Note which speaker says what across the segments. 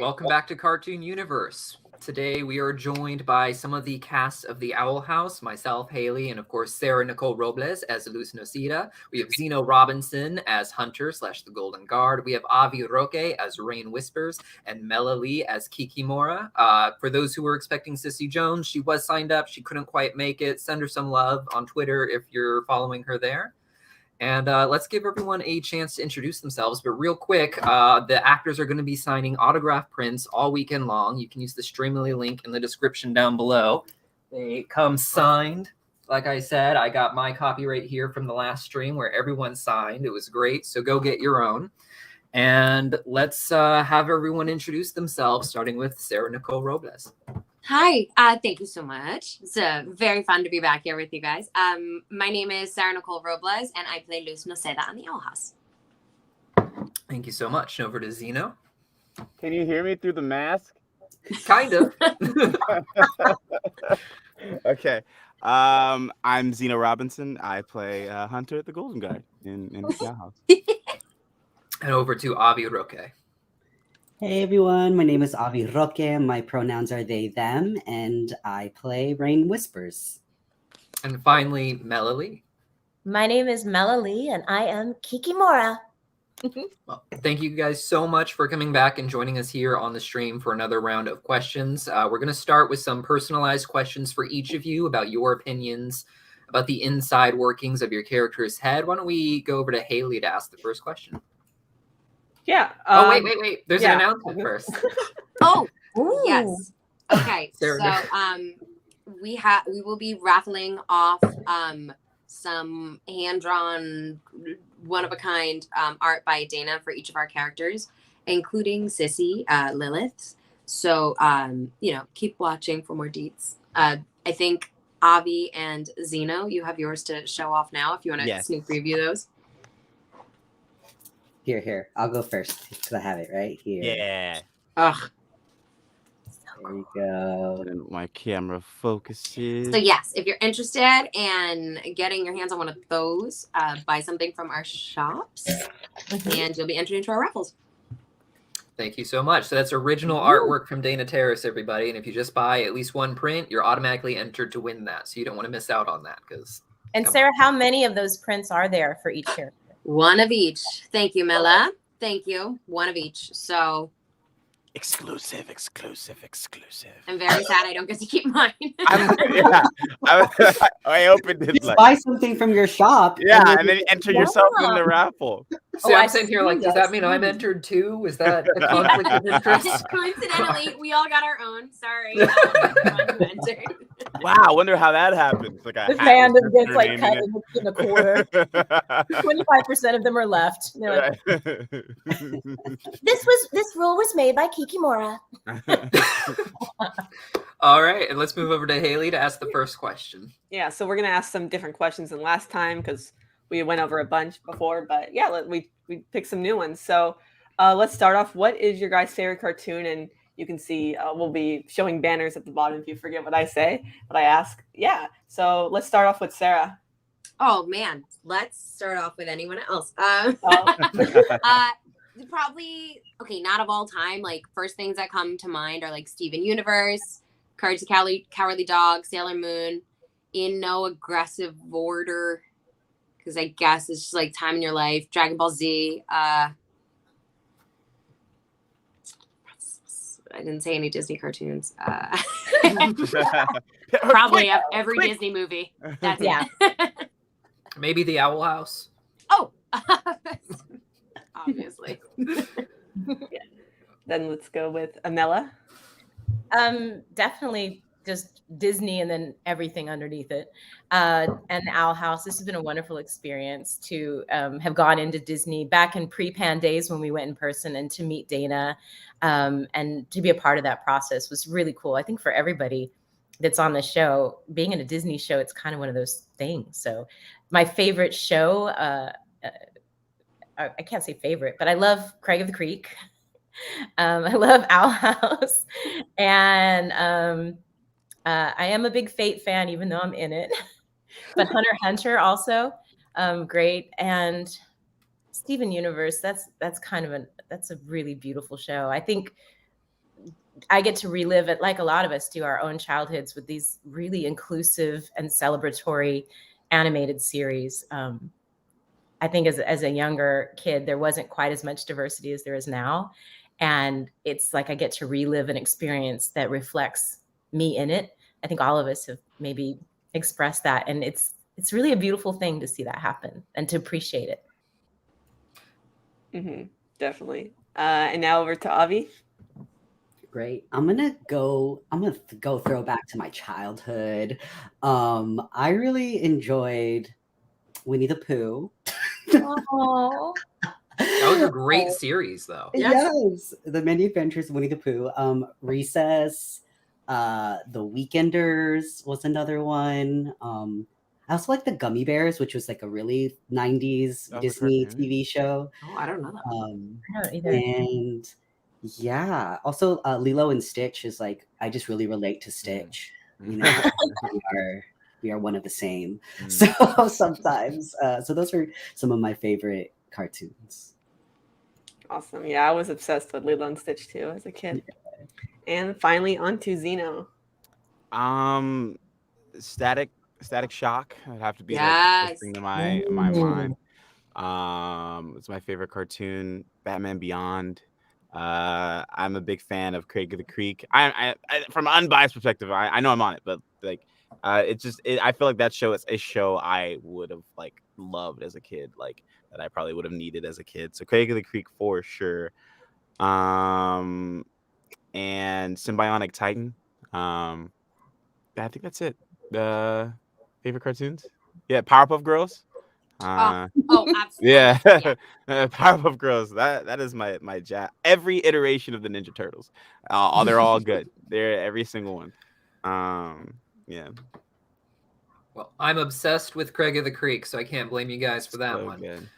Speaker 1: welcome back to Cartoon Universe. Today we are joined by some of the cast of The Owl House, myself, Hailey, and of course Sarah-Nicole Robles as Luz Noceda. We have Zeno Robinson as Hunter / the Golden Guard. We have Avi Roque as Rain Whispers, and Mela Lee as Kikimora. For those who were expecting Sissy Jones, she was signed up. She couldn't quite make it. Send her some love on Twitter if you're following her there. And let's give everyone a chance to introduce themselves. But real quick, the actors are going to be signing autograph prints all weekend long. You can use the Streamily link in the description down below. They come signed. Like I said, I got my copy right here from the last stream where everyone signed. It was great. So go get your own. And let's have everyone introduce themselves, starting with Sarah-Nicole Robles.
Speaker 2: Hi, thank you so much. It's very fun to be back here with you guys. My name is Sarah-Nicole Robles, and I play Luz Noceda on The Owl House.
Speaker 1: Thank you so much. Over to Zeno.
Speaker 3: Can you hear me through the mask?
Speaker 1: Kind of.
Speaker 3: Okay. I'm Zeno Robinson. I play Hunter the Golden Guard in The Owl House.
Speaker 1: And over to Avi Roque.
Speaker 4: Hey everyone, my name is Avi Roque. My pronouns are they, them, and I play Rain Whispers.
Speaker 1: And finally, Mela Lee.
Speaker 5: My name is Mela Lee, and I am Kikimora.
Speaker 1: Well, thank you guys so much for coming back and joining us here on the stream for another round of questions. We're going to start with some personalized questions for each of you about your opinions, about the inside workings of your character's head. Why don't we go over to Hailey to ask the first question?
Speaker 6: Yeah.
Speaker 1: Wait. There's an announcement first.
Speaker 2: Oh,
Speaker 5: Ooh.
Speaker 2: yes. Okay.
Speaker 1: Sarah.
Speaker 2: So we will be raffling off some hand-drawn, one-of-a-kind art by Dana for each of our characters, including Sissy, Lilith. So, keep watching for more deets. I think Avi and Zeno, you have yours to show off now if you want to sneak preview those.
Speaker 4: Here. I'll go first because I have it right here.
Speaker 3: Yeah.
Speaker 2: Ugh.
Speaker 4: There you go.
Speaker 3: And my camera focuses.
Speaker 2: So yes, if you're interested in getting your hands on one of those, buy something from our shops, and you'll be entered into our raffles.
Speaker 1: Thank you so much. So that's original artwork from Dana Terrace, everybody. And if you just buy at least one print, you're automatically entered to win that. So you don't want to miss out on that.
Speaker 5: And Sarah, how many of those prints are there for each character?
Speaker 2: One of each. Thank you, Mela. Thank you. One of each. So
Speaker 3: Exclusive.
Speaker 2: I'm very sad I don't get to keep mine.
Speaker 3: I opened it.
Speaker 4: Just buy something from your shop.
Speaker 3: And then enter yourself in the raffle.
Speaker 1: So I'm sitting here like, does that mean I'm entered too? Is that a conflict of interest?
Speaker 2: Coincidentally, we all got our own. Sorry.
Speaker 3: Wow, I wonder how that happens. Like
Speaker 5: This man just gets like cut in a quarter. 25% of them are left. They're like, this rule was made by Kikimora.
Speaker 1: All right, and let's move over to Hailey to ask the first question.
Speaker 6: Yeah, so we're gonna ask some different questions than last time because we went over a bunch before, but yeah, we picked some new ones. So let's start off. What is your guys' favorite cartoon? And you can see we'll be showing banners at the bottom if you forget what I say, but I ask. Yeah, so let's start off with Sarah.
Speaker 2: Oh man, let's start off with anyone else. Probably, okay, not of all time. Like, first things that come to mind are like Steven Universe, Courage the Cowardly Dog, Sailor Moon, in no aggressive order, because I guess it's just like time in your life. Dragon Ball Z. I didn't say any Disney cartoons. Probably every Disney movie. That's it.
Speaker 1: Maybe The Owl House.
Speaker 2: Oh, obviously.
Speaker 6: Then let's go with Amela.
Speaker 5: Definitely just Disney and then everything underneath it. And the Owl House. This has been a wonderful experience to have gone into Disney back in pre-pan days when we went in person, and to meet Dana and to be a part of that process was really cool. I think for everybody that's on the show, being in a Disney show, it's kind of one of those things. So my favorite show, I can't say favorite, but I love Craig of the Creek. I love Owl House. And I am a big Fate fan, even though I'm in it. But Hunter x Hunter also, great. And Steven Universe, that's kind of that's a really beautiful show. I think I get to relive it, like a lot of us do, our own childhoods with these really inclusive and celebratory animated series. I think as a younger kid, there wasn't quite as much diversity as there is now. And it's like I get to relive an experience that reflects me in it. I think all of us have maybe expressed that. And it's really a beautiful thing to see that happen and to appreciate it.
Speaker 6: Definitely. And now over to Avi.
Speaker 4: Great. I'm gonna go throw back to my childhood. I really enjoyed Winnie the Pooh.
Speaker 5: Oh,
Speaker 1: That was a great series, though.
Speaker 4: Yes, The Many Adventures of Winnie the Pooh. Recess, The Weekenders was another one. I also like the Gummy Bears, which was like a really 90s
Speaker 3: Oh,
Speaker 4: Disney
Speaker 3: cartoon.
Speaker 4: TV show.
Speaker 2: Oh, I don't know that.
Speaker 5: I don't either.
Speaker 4: And yeah, also Lilo and Stitch is like, I just really relate to Stitch. You know, we are one of the same. So sometimes, so those are some of my favorite cartoons.
Speaker 6: Awesome. Yeah, I was obsessed with Lilo and Stitch too as a kid. And finally, on to Zeno.
Speaker 3: Static Shock would have to be the
Speaker 2: Yes.
Speaker 3: first thing to my mind. It's my favorite cartoon. Batman Beyond. I'm a big fan of Craig of the Creek. I from an unbiased perspective, I know I'm on it, but like, I feel like that show is a show I would have like loved as a kid, like that I probably would have needed as a kid. So Craig of the Creek for sure. And Symbionic Titan. I think that's it. Favorite cartoons? Yeah, Powerpuff Girls.
Speaker 2: Absolutely.
Speaker 3: Yeah, Powerpuff Girls. That is my jam. Every iteration of the Ninja Turtles. They're all good. They're every single one. Yeah.
Speaker 1: Well, I'm obsessed with Craig of the Creek, so I can't blame you guys for that
Speaker 3: So
Speaker 1: one.
Speaker 3: good.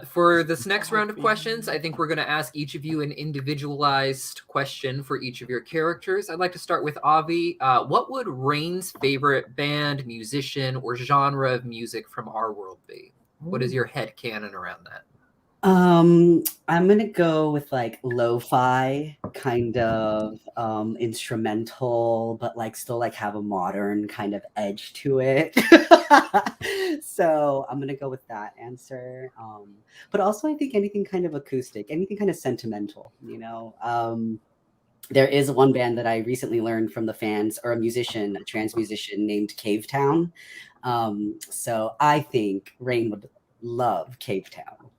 Speaker 1: For this next round of questions, I think we're going to ask each of you an individualized question for each of your characters. I'd like to start with Avi. What would Rain's favorite band, musician, or genre of music from our world be? What is your headcanon around that?
Speaker 4: I'm gonna go with like lo-fi kind of instrumental, but like still like have a modern kind of edge to it. So I'm gonna go with that answer. But also I think anything kind of acoustic, anything kind of sentimental, you know. There is one band that I recently learned from the fans, or a trans musician named Cavetown. So I think Rain would love Cavetown.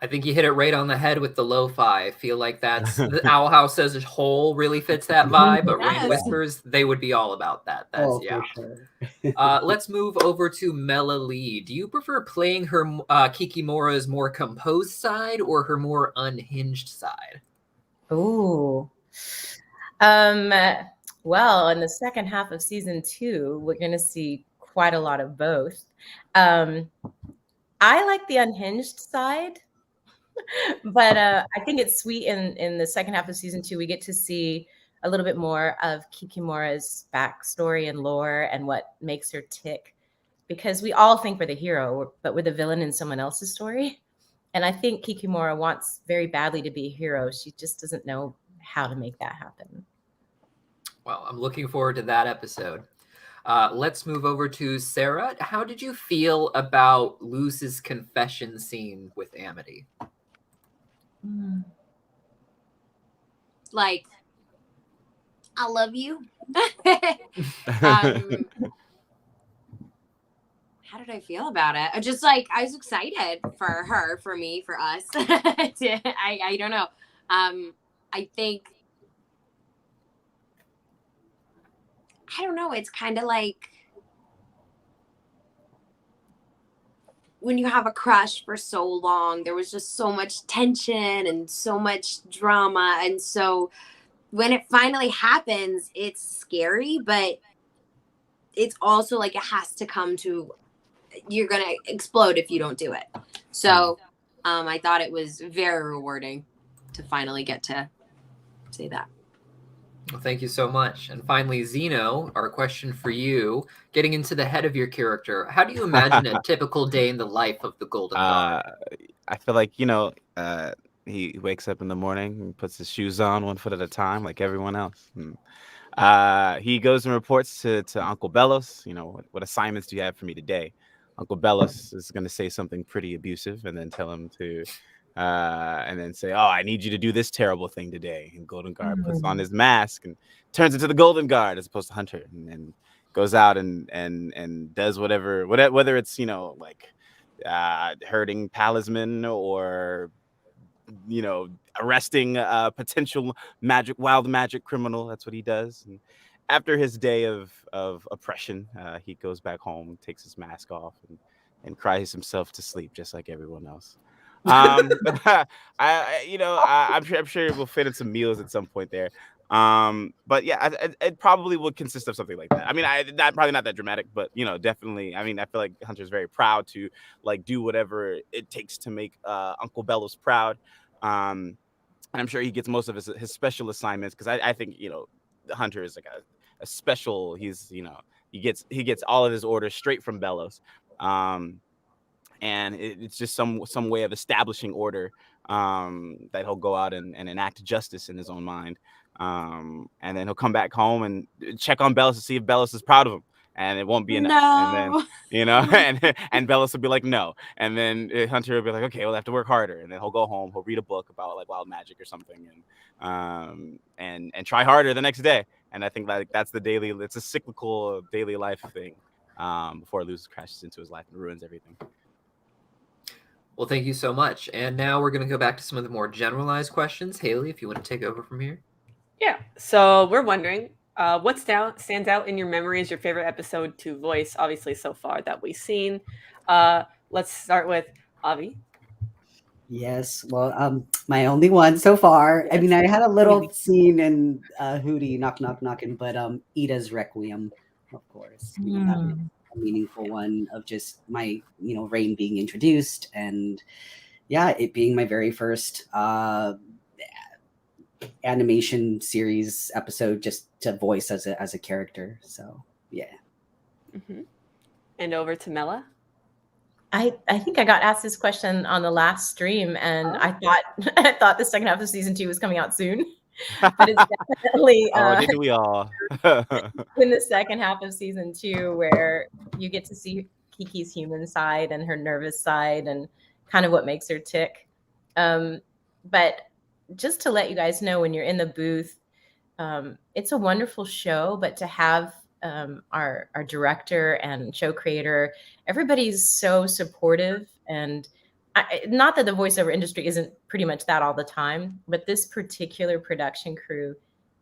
Speaker 1: I think you hit it right on the head with the lo-fi. I feel like that's the Owl House as a whole really fits that vibe, but Rain Whispers, they would be all about that. That's
Speaker 4: for sure.
Speaker 1: Let's move over to Mela Lee. Do you prefer playing her Kikimora's more composed side or her more unhinged side?
Speaker 5: Ooh. Well, in the second half of season 2, we're going to see quite a lot of both. I like the unhinged side. But I think it's sweet in the second half of season 2, we get to see a little bit more of Kikimora's backstory and lore and what makes her tick. Because we all think we're the hero, but we're the villain in someone else's story. And I think Kikimora wants very badly to be a hero. She just doesn't know how to make that happen.
Speaker 1: Well, I'm looking forward to that episode. Let's move over to Sarah. How did you feel about Luz's confession scene with Amity?
Speaker 2: Like, I love you. How did I feel about it? Just like, I was excited for her, for me, for us. I don't know. I think, I don't know. It's kind of like when you have a crush for so long, there was just so much tension and so much drama. And so when it finally happens, it's scary, but it's also like it has to come to, you're going to explode if you don't do it. So I thought it was very rewarding to finally get to say that.
Speaker 1: Well, thank you so much. And finally, Zeno, our question for you, getting into the head of your character, how do you imagine a typical day in the life of the Golden Guard?
Speaker 3: I feel like, he wakes up in the morning and puts his shoes on one foot at a time, like everyone else. And, he goes and reports to Uncle Bellos. You know, what assignments do you have for me today? Uncle Bellos is going to say something pretty abusive, and then tell him to, and then say, "Oh, I need you to do this terrible thing today." And Golden Guard puts on his mask and turns into the Golden Guard as opposed to Hunter, and then goes out and does whether it's, you know, like hurting talisman or, you know, arresting a potential wild magic criminal. That's what he does. And after his day of oppression, he goes back home, takes his mask off, and cries himself to sleep, just like everyone else. I'm sure we'll fit in some meals at some point there. But yeah, it probably would consist of something like that. I mean, probably not that dramatic, but, you know, definitely. I mean, I feel like Hunter's very proud to like do whatever it takes to make Uncle Bellos proud. And I'm sure he gets most of his special assignments, because I think, you know, Hunter is like a special. He's, you know, he gets all of his orders straight from Bellos. And it's just some way of establishing order, that he'll go out and enact justice in his own mind. And then he'll come back home and check on Bellos to see if Bellos is proud of him. And it won't be enough.
Speaker 2: No.
Speaker 3: And then, you know, and Bellos will be like, no. And then Hunter will be like, okay, we'll have to work harder. And then he'll go home, he'll read a book about like wild magic or something, and try harder the next day. And I think like that's it's a cyclical daily life thing, before Luz crashes into his life and ruins everything.
Speaker 1: Well, thank you so much. And now we're going to go back to some of the more generalized questions. Hailey, if you want to take over from here.
Speaker 6: Yeah. So we're wondering, what stands out in your memory as your favorite episode to voice, obviously, so far that we've seen. Let's start with Avi.
Speaker 4: Yes, well, my only one so far. I mean, I had a little scene in Hootie Knock Knock Knockin', but Ida's Requiem, of course. You know, that was a meaningful one of just my, you know, Rain being introduced, and yeah, it being my very first animation series episode just to voice as a character. So yeah.
Speaker 6: Mm-hmm. And over to Mela.
Speaker 5: I think I got asked this question on the last stream, and I thought the second half of season 2 was coming out soon, but it's definitely
Speaker 3: didn't we all?
Speaker 5: in the second half of season 2, where you get to see Kiki's human side and her nervous side and kind of what makes her tick. But just to let you guys know, when you're in the booth, it's a wonderful show, but to have our director and show creator, everybody's so supportive. And not that the voiceover industry isn't pretty much that all the time, but this particular production crew,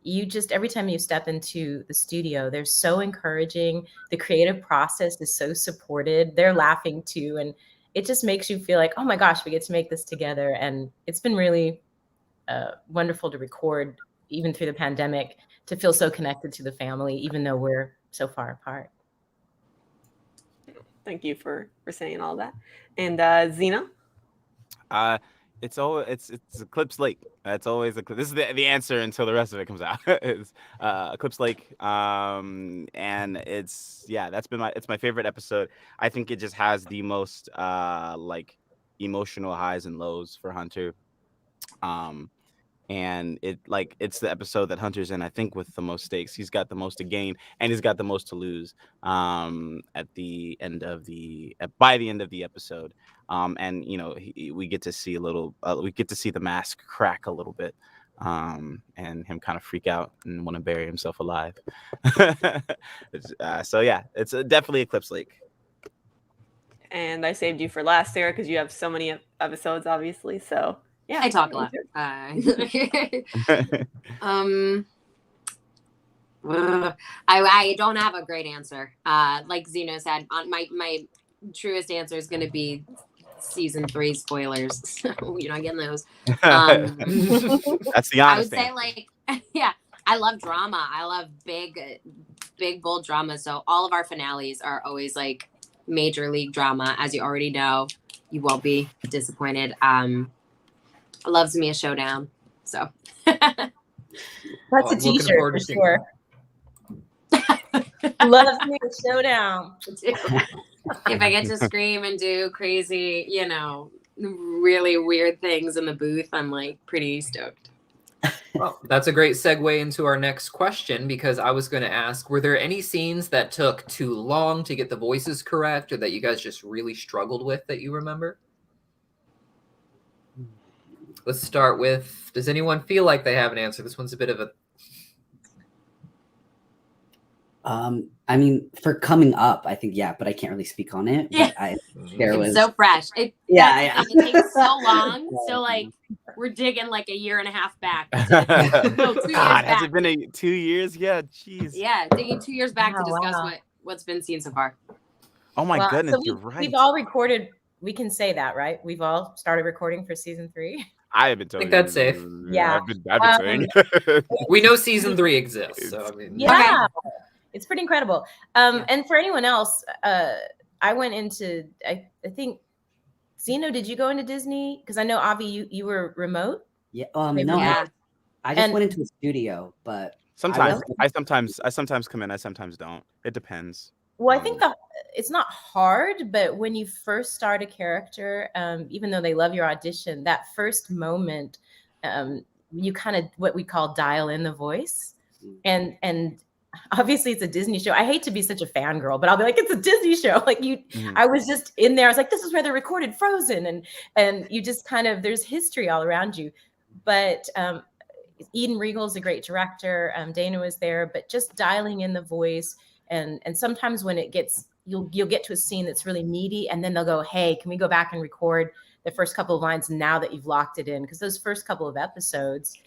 Speaker 5: you just, every time you step into the studio, they're so encouraging. The creative process is so supported. They're laughing too. And it just makes you feel like, oh my gosh, we get to make this together. And it's been really wonderful to record, even through the pandemic, to feel so connected to the family, even though we're so far apart.
Speaker 6: Thank you for saying all that. And Zeno?
Speaker 3: It's Eclipse Lake. That's always this is the answer until the rest of it comes out. It's Eclipse Lake. And it's my favorite episode. I think it just has the most like emotional highs and lows for Hunter. And it's the episode that Hunter's in, I think, with the most stakes. He's got the most to gain, and he's got the most to lose by the end of the episode. And you know, we get to see the mask crack a little bit, and him kind of freak out and want to bury himself alive. So yeah, it's definitely Eclipse Lake.
Speaker 6: And I saved you for last, Sarah, because you have so many episodes, obviously. So yeah,
Speaker 2: I talk a lot. I don't have a great answer. Like Zeno said, on my truest answer is going to be season 3 spoilers. So you're not getting those.
Speaker 3: That's the honest
Speaker 2: I would say,
Speaker 3: answer.
Speaker 2: like, yeah, I love drama. I love big, bold drama. So all of our finales are always like major league drama. As you already know, you won't be disappointed. Loves me a showdown. So
Speaker 5: that's a t-shirt for sure. Loves me a showdown.
Speaker 2: If I get to scream and do crazy, you know, really weird things in the booth, I'm like pretty stoked.
Speaker 1: Well, that's a great segue into our next question, because I was going to ask, were there any scenes that took too long to get the voices correct, or that you guys just really struggled with that you remember? Let's start with, does anyone feel like they have an answer? This one's a bit of a...
Speaker 4: I mean, for coming up, I think, yeah, but I can't really speak on it.
Speaker 2: Yeah.
Speaker 4: There
Speaker 2: It's so fresh.
Speaker 4: Yeah.
Speaker 2: It takes so long. So like we're digging like a year and a half back. No, 2 years
Speaker 3: God, has
Speaker 2: back.
Speaker 3: it been 2 years? Yeah, jeez.
Speaker 2: Yeah, digging 2 years back to discuss what's been seen so far.
Speaker 3: Oh my goodness,
Speaker 5: so
Speaker 3: you're right.
Speaker 5: We've all recorded. We can say that, right? We've all started recording for season 3.
Speaker 3: I have been telling
Speaker 1: I think that's safe.
Speaker 5: Yeah.
Speaker 3: I've been saying.
Speaker 1: We know season 3 exists, so I mean...
Speaker 5: Yeah. It's pretty incredible. And for anyone else, I went into, I think, Zeno, did you go into Disney? Because I know, Avi, you were remote.
Speaker 4: Yeah.
Speaker 5: Maybe
Speaker 4: No,
Speaker 2: not.
Speaker 4: I just went into a studio, but
Speaker 3: Sometimes I sometimes come in, I sometimes don't. It depends.
Speaker 5: Well, I think it's not hard, but when you first start a character, even though they love your audition, that first moment, you kind of what we call dial in the voice, and obviously it's a Disney show. I hate to be such a fangirl, but I'll be like, it's a Disney show. Like I was just in there. I was like, this is where they recorded Frozen, and you just kind of, there's history all around you. But Eden Regal's a great director. Dana was there, but just dialing in the voice. And sometimes when it gets, you'll get to a scene that's really meaty, and then they'll go, hey, can we go back and record the first couple of lines now that you've locked it in? Because those first couple of episodes,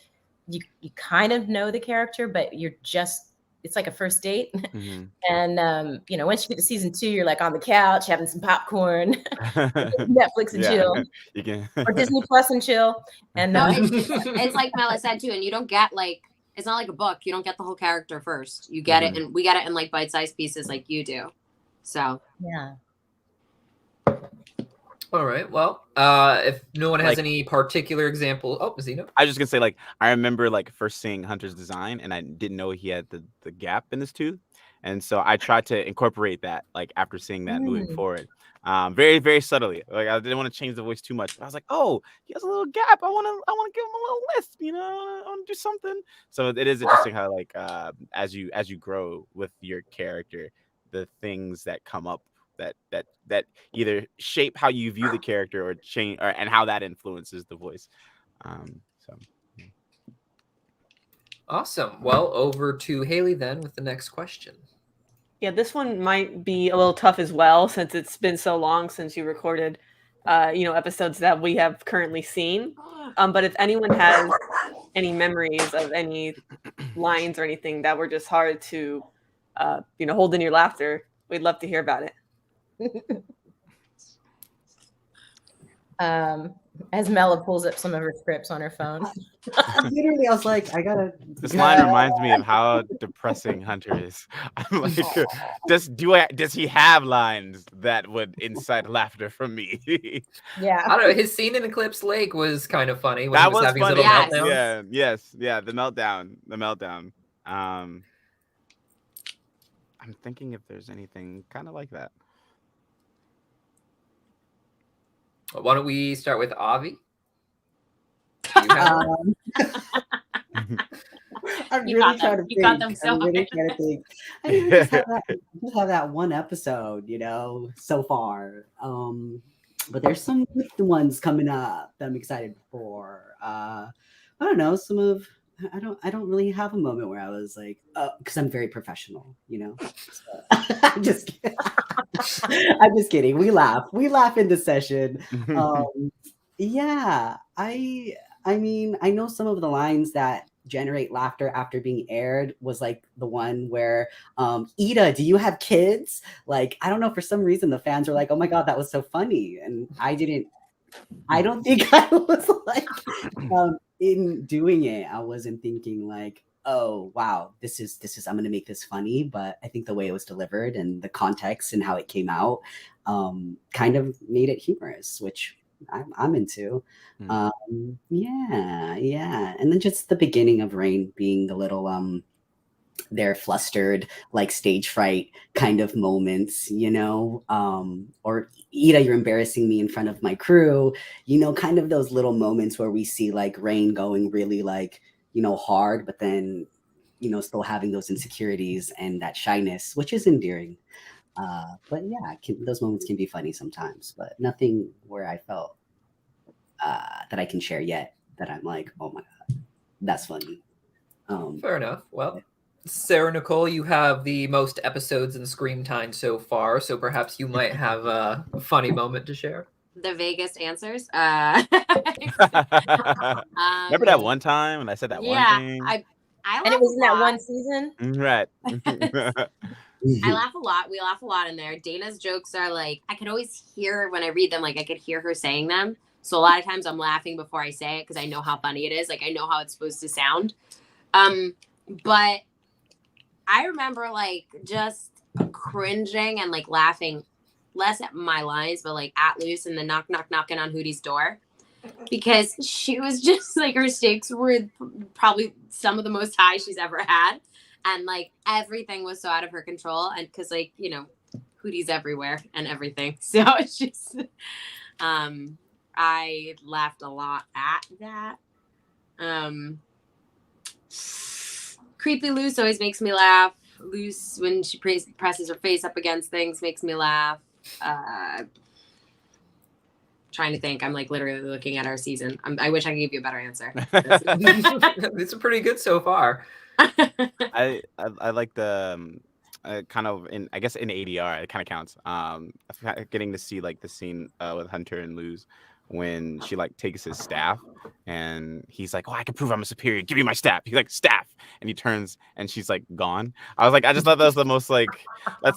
Speaker 5: you kind of know the character, but you're just, it's like a first date. And once you get to season 2, you're like on the couch having some popcorn, Netflix and chill,
Speaker 3: you can.
Speaker 5: or Disney Plus and chill. And
Speaker 2: No, it's like Mela said too, and you don't get like, it's not like a book. You don't get the whole character first. You get it, and we get it in like bite-sized pieces, like you do. So
Speaker 5: yeah.
Speaker 1: All right. Well, if no one has any particular example, Zeno.
Speaker 3: I was just gonna say, like, I remember like first seeing Hunter's design, and I didn't know he had the gap in his tooth, and so I tried to incorporate that, like, after seeing that moving forward, very, very subtly. Like, I didn't want to change the voice too much. But I was like, oh, he has a little gap. I want to give him a little lisp. I want to do something. So it is interesting how, like, as you grow with your character, the things that come up that either shape how you view the character or change, and how that influences the voice.
Speaker 1: Awesome. Well, over to Hailey then with the next question.
Speaker 6: Yeah, this one might be a little tough as well, since it's been so long since you recorded, episodes that we have currently seen. But if anyone has any memories of any lines or anything that were just hard to, hold in your laughter, we'd love to hear about it.
Speaker 5: As Mela pulls up some of her scripts on her phone.
Speaker 4: Literally, I was like, I gotta.
Speaker 3: This line reminds me of how depressing Hunter is. I'm like, does he have lines that would incite laughter from me?
Speaker 5: Yeah,
Speaker 3: Oh,
Speaker 1: I don't know. His scene in Eclipse Lake was kind of funny when
Speaker 3: that
Speaker 1: he was having
Speaker 3: funny.
Speaker 1: his little meltdown.
Speaker 3: Yeah, the meltdown. I'm thinking if there's anything kind of like that.
Speaker 1: Why don't we start with Avi? Do you have one?
Speaker 4: I'm
Speaker 2: You
Speaker 4: really
Speaker 2: got
Speaker 4: trying
Speaker 2: them.
Speaker 4: to
Speaker 2: You got
Speaker 4: think.
Speaker 2: them so
Speaker 4: I'm really trying to think. I mean, just have that one episode, so far. But there's some good ones coming up that I'm excited for. I don't know. I don't really have a moment where I was like, because I'm very professional, So, I'm just kidding. I'm just kidding. We laugh in the session. Yeah, I mean, I know some of the lines that generate laughter after being aired was like the one where, Ida, do you have kids? Like, I don't know, for some reason the fans were like, oh my God, that was so funny. And I don't think I was like, in doing it, I wasn't thinking like, oh wow, this is I'm gonna make this funny. But I think the way it was delivered and the context and how it came out, kind of made it humorous, which I'm into. Yeah. And then just the beginning of Rain being a little their flustered, like stage fright kind of moments, or Ida, you're embarrassing me in front of my crew, kind of those little moments where we see like Rain going really like, hard, but then, still having those insecurities and that shyness, which is endearing. But yeah, those moments can be funny sometimes, but nothing where I felt that I can share yet that I'm like, oh my God, that's funny.
Speaker 1: Fair enough. Well, Sarah-Nicole, you have the most episodes in Scream Time so far, so perhaps you might have a funny moment to share.
Speaker 2: The vaguest answers.
Speaker 3: Remember that one time when I said that one thing?
Speaker 2: I
Speaker 5: And it was in that one season?
Speaker 3: Right.
Speaker 2: I laugh a lot. We laugh a lot in there. Dana's jokes are like, I could always hear when I read them, like I could hear her saying them. So a lot of times I'm laughing before I say it because I know how funny it is. Like I know how it's supposed to sound. But I remember like just cringing and like laughing less at my lines, but like at Luce and the knocking on Hootie's door, because she was just like, her stakes were probably some of the most high she's ever had. And like everything was so out of her control. And cause like, Hootie's everywhere and everything. So it's just, I laughed a lot at that. Creepy Luce always makes me laugh. Luce, when she presses her face up against things, makes me laugh. Trying to think. I'm like literally looking at our season. I wish I could give you a better answer.
Speaker 1: It's pretty good so far.
Speaker 3: I like the kind of in ADR it kind of counts. Getting to see like the scene with Hunter and Luz when she like takes his staff and he's like, oh, I can prove I'm a superior, give me my staff. He's like, staff, and he turns and she's like gone. I was like, I just thought that's the most like I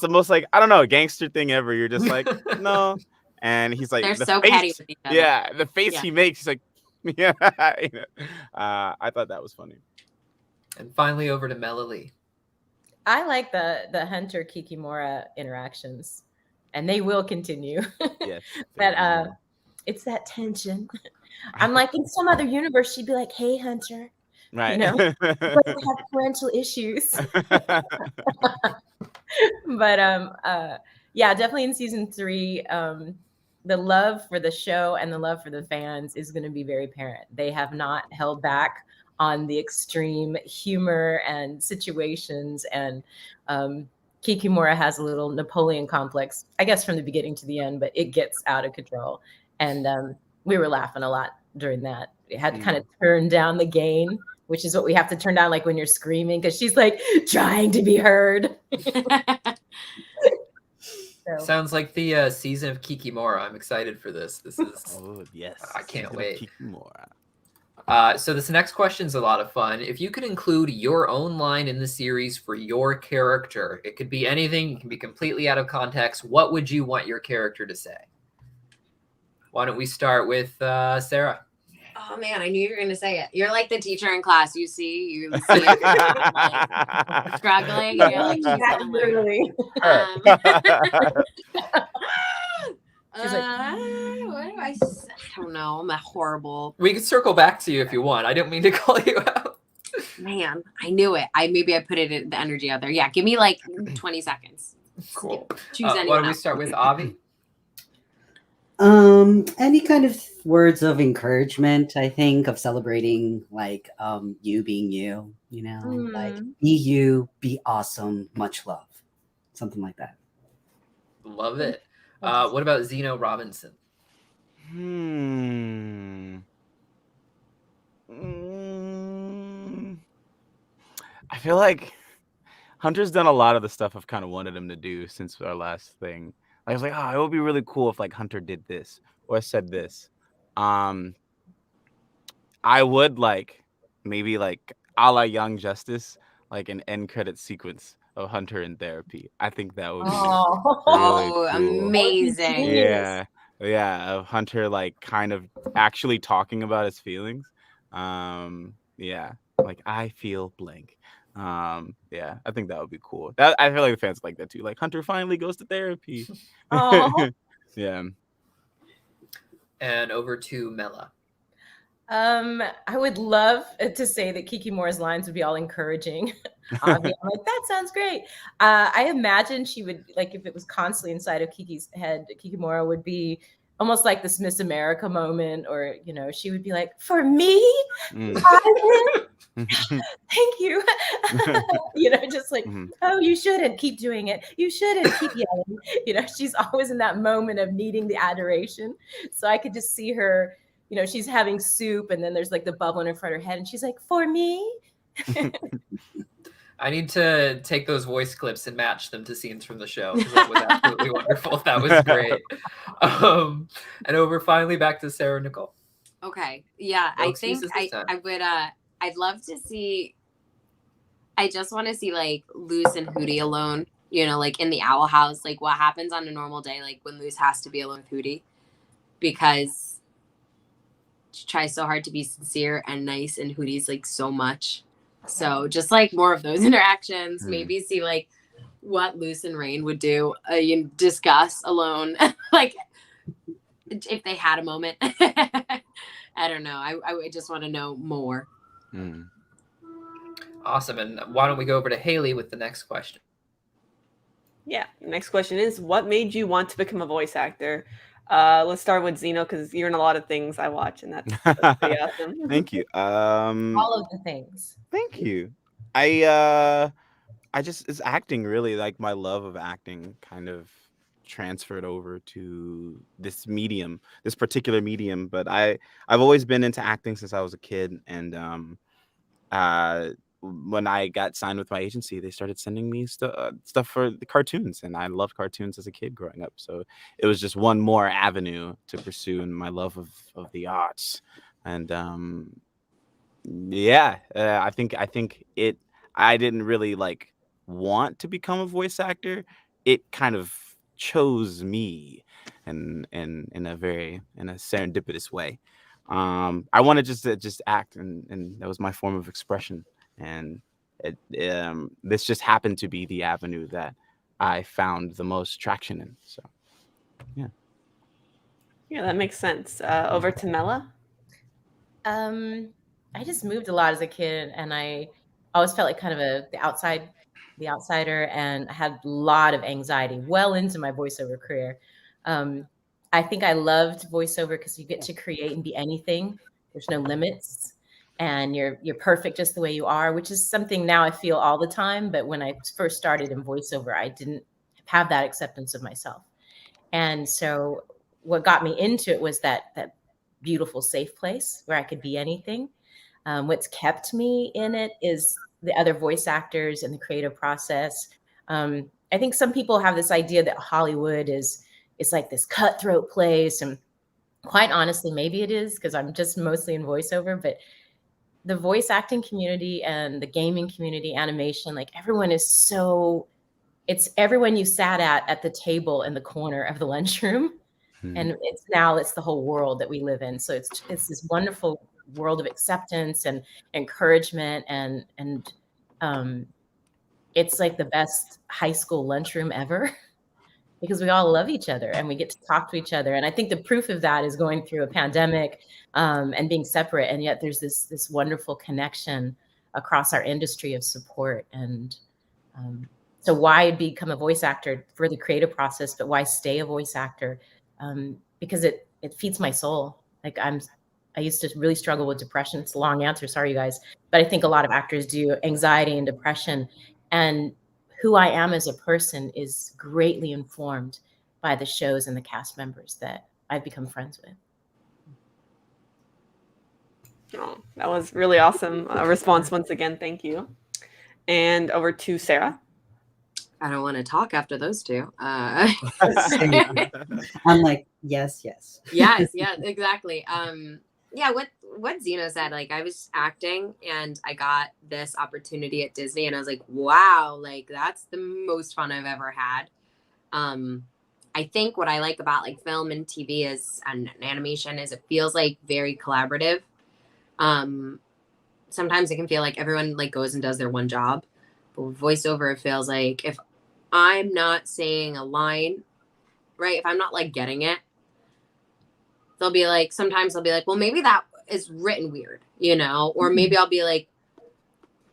Speaker 3: don't know, gangster thing ever. You're just like, no. And he's like,
Speaker 2: they're so petty with each other.
Speaker 3: Yeah, the face he makes, he's like, yeah. I thought that was funny.
Speaker 1: And finally over to Mela Lee.
Speaker 5: I like the Hunter Kikimora interactions, and they will continue.
Speaker 3: Yes.
Speaker 5: That it's that tension. I'm like, in some other universe, she'd be like, hey, Hunter.
Speaker 3: Right.
Speaker 5: But have parental issues. But yeah, definitely in season 3, the love for the show and the love for the fans is going to be very apparent. They have not held back on the extreme humor and situations, and Kikimora has a little Napoleon complex, I guess, from the beginning to the end, but it gets out of control. And we were laughing a lot during that. We had to kind of turn down the gain, which is what we have to turn down, like when you're screaming, because she's like trying to be heard.
Speaker 1: So. Sounds like the season of Kikimora. I'm excited for this. This is
Speaker 3: yes.
Speaker 1: I can't wait.
Speaker 3: Kikimora.
Speaker 1: So this next question is a lot of fun. If you could include your own line in the series for your character, it could be anything. You can be completely out of context. What would you want your character to say? Why don't we start with Sarah?
Speaker 2: Oh man, I knew you were going to say it. You're like the teacher in class. You see it, like, struggling. And you're like,
Speaker 5: literally.
Speaker 2: She's like, what do I say? I don't know. I'm a horrible.
Speaker 1: We can circle back to you if you want. I didn't mean to call you out.
Speaker 2: Man, I knew it. Maybe I put the energy out there. Yeah, give me like 20 seconds.
Speaker 1: Cool.
Speaker 2: Choose anyone.
Speaker 1: Why don't we start with Avi?
Speaker 4: Any kind of words of encouragement, I think, of celebrating like you being you, like be you, be awesome, much love. Something like that.
Speaker 1: Love it. What about Zeno Robinson?
Speaker 3: I feel like Hunter's done a lot of the stuff I've kind of wanted him to do since our last thing. I was like, it would be really cool if like Hunter did this or said this. I would like maybe like a la Young Justice, like an end credit sequence of Hunter in therapy. I think that would be really cool.
Speaker 2: Amazing.
Speaker 3: Yeah, of Hunter like kind of actually talking about his feelings. Yeah, like I feel blank. Yeah, I think that would be cool. I feel like the fans like that too. Like Hunter finally goes to therapy. Yeah.
Speaker 1: And over to Mela.
Speaker 5: I would love to say that Kikimora's lines would be all encouraging. I'm like, that sounds great. I imagine she would, like, if it was constantly inside of Kiki's head, Kikimora would be almost like this Miss America moment, or, you know, she would be like, for me, I win. Thank you. You know, just like, oh, you shouldn't keep doing it. You shouldn't keep yelling. You know, she's always in that moment of needing the adoration. So I could just see her, you know, she's having soup and then there's like the bubble in front of her head and she's like, for me.
Speaker 1: I need to take those voice clips and match them to scenes from the show. That was absolutely wonderful. That was great. And over finally back to Sarah-Nicole.
Speaker 2: Okay. Yeah,
Speaker 1: No
Speaker 2: I think
Speaker 1: excuses this time.
Speaker 2: I would I'd love to see, I just want to see like Luz and Hootie alone, you know, like in the Owl House, like what happens on a normal day, like when Luz has to be alone with Hootie, because she tries so hard to be sincere and nice and Hootie's like so much. So just like more of those interactions, maybe see like what Luz and Rain would do, you discuss alone, like if they had a moment. I don't know. I would just want to know more.
Speaker 1: Awesome. And why don't we go over to Hailey with the next question?
Speaker 6: Yeah. Next question is, what made you want to become a voice actor? Let's start with Zeno, because you're in a lot of things I watch, and that's pretty awesome.
Speaker 3: Thank you.
Speaker 5: All of the things.
Speaker 3: Thank you. I just, it's acting, really. Like, my love of acting kind of transferred over to this medium, this particular medium. But I've always been into acting since I was a kid, and when I got signed with my agency, they started sending me stuff for the cartoons, and I loved cartoons as a kid growing up. So it was just one more avenue to pursue in my love of the arts. And I think I didn't really like want to become a voice actor. It kind of chose me, and in a serendipitous way. I wanted to just act, and that was my form of expression. And this just happened to be the avenue that I found the most traction in. So, yeah,
Speaker 6: that makes sense. Over to Mela.
Speaker 5: I just moved a lot as a kid, and I always felt like kind of the outsider, and I had a lot of anxiety well into my voiceover career. I think I loved voiceover because you get to create and be anything. There's no limits. And you're perfect just the way you are, which is something now I feel all the time. But when I first started in voiceover, I didn't have that acceptance of myself. And so what got me into it was that beautiful, safe place where I could be anything. What's kept me in it is the other voice actors and the creative process. I think some people have this idea that Hollywood is like this cutthroat place. And quite honestly, maybe it is, because I'm just mostly in voiceover, but the voice acting community and the gaming community, animation, like everyone is so, it's everyone you sat at the table in the corner of the lunchroom. And it's the whole world that we live in. So it's this wonderful world of acceptance and encouragement. And it's like the best high school lunchroom ever, because we all love each other and we get to talk to each other. And I think the proof of that is going through a pandemic and being separate. And yet there's this wonderful connection across our industry of support. And so why become a voice actor for the creative process, but why stay a voice actor? Because it feeds my soul. Like I used to really struggle with depression. It's a long answer, sorry you guys. But I think a lot of actors do, anxiety and depression. And who I am as a person is greatly informed by the shows and the cast members that I've become friends with.
Speaker 6: Oh, that was really awesome response once again. Thank you. And over to Sarah.
Speaker 2: I don't want to talk after those two.
Speaker 4: I'm like, yes.
Speaker 2: Yes, exactly. Yeah, what Zeno said, like I was acting and I got this opportunity at Disney and I was like, wow, like that's the most fun I've ever had. I think what I like about like film and TV and animation is it feels like very collaborative. Sometimes it can feel like everyone like goes and does their one job, but with voiceover, it feels like if I'm not saying a line, right, if I'm not like getting it, sometimes they'll be like, well, maybe that is written weird, you know, or maybe I'll be like,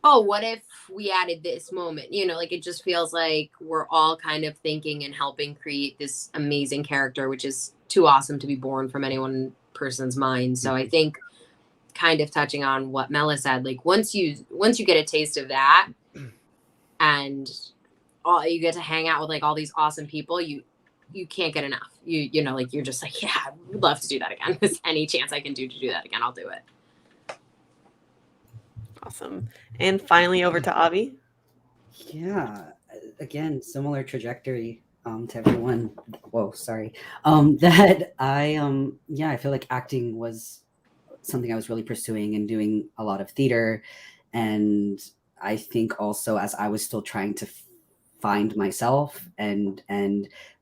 Speaker 2: oh, what if we added this moment? You know, like it just feels like we're all kind of thinking and helping create this amazing character, which is too awesome to be born from any one person's mind. So I think kind of touching on what Mela said, like once you get a taste of that and you get to hang out with like all these awesome people, you can't get enough. You know, like you're just like, yeah, I would love to do that again. With any chance I can do to do that again, I'll do it.
Speaker 6: Awesome. And finally over to Avi.
Speaker 4: Yeah, again, similar trajectory to everyone. Whoa, sorry. That I feel like acting was something I was really pursuing and doing a lot of theater. And I think also as I was still trying to find myself and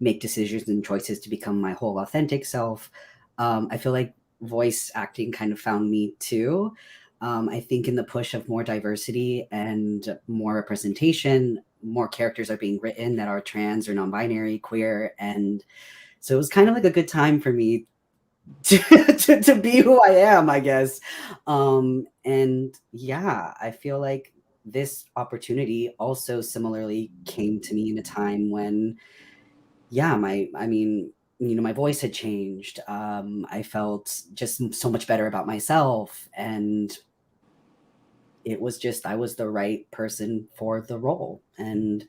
Speaker 4: make decisions and choices to become my whole authentic self, I feel like voice acting kind of found me too. I think in the push of more diversity and more representation, more characters are being written that are trans or non-binary, queer. And so it was kind of like a good time for me to be who I am, I guess. And yeah, I feel like this opportunity also similarly came to me in a time when, yeah, my voice had changed. I felt just so much better about myself, and it was just, I was the right person for the role. And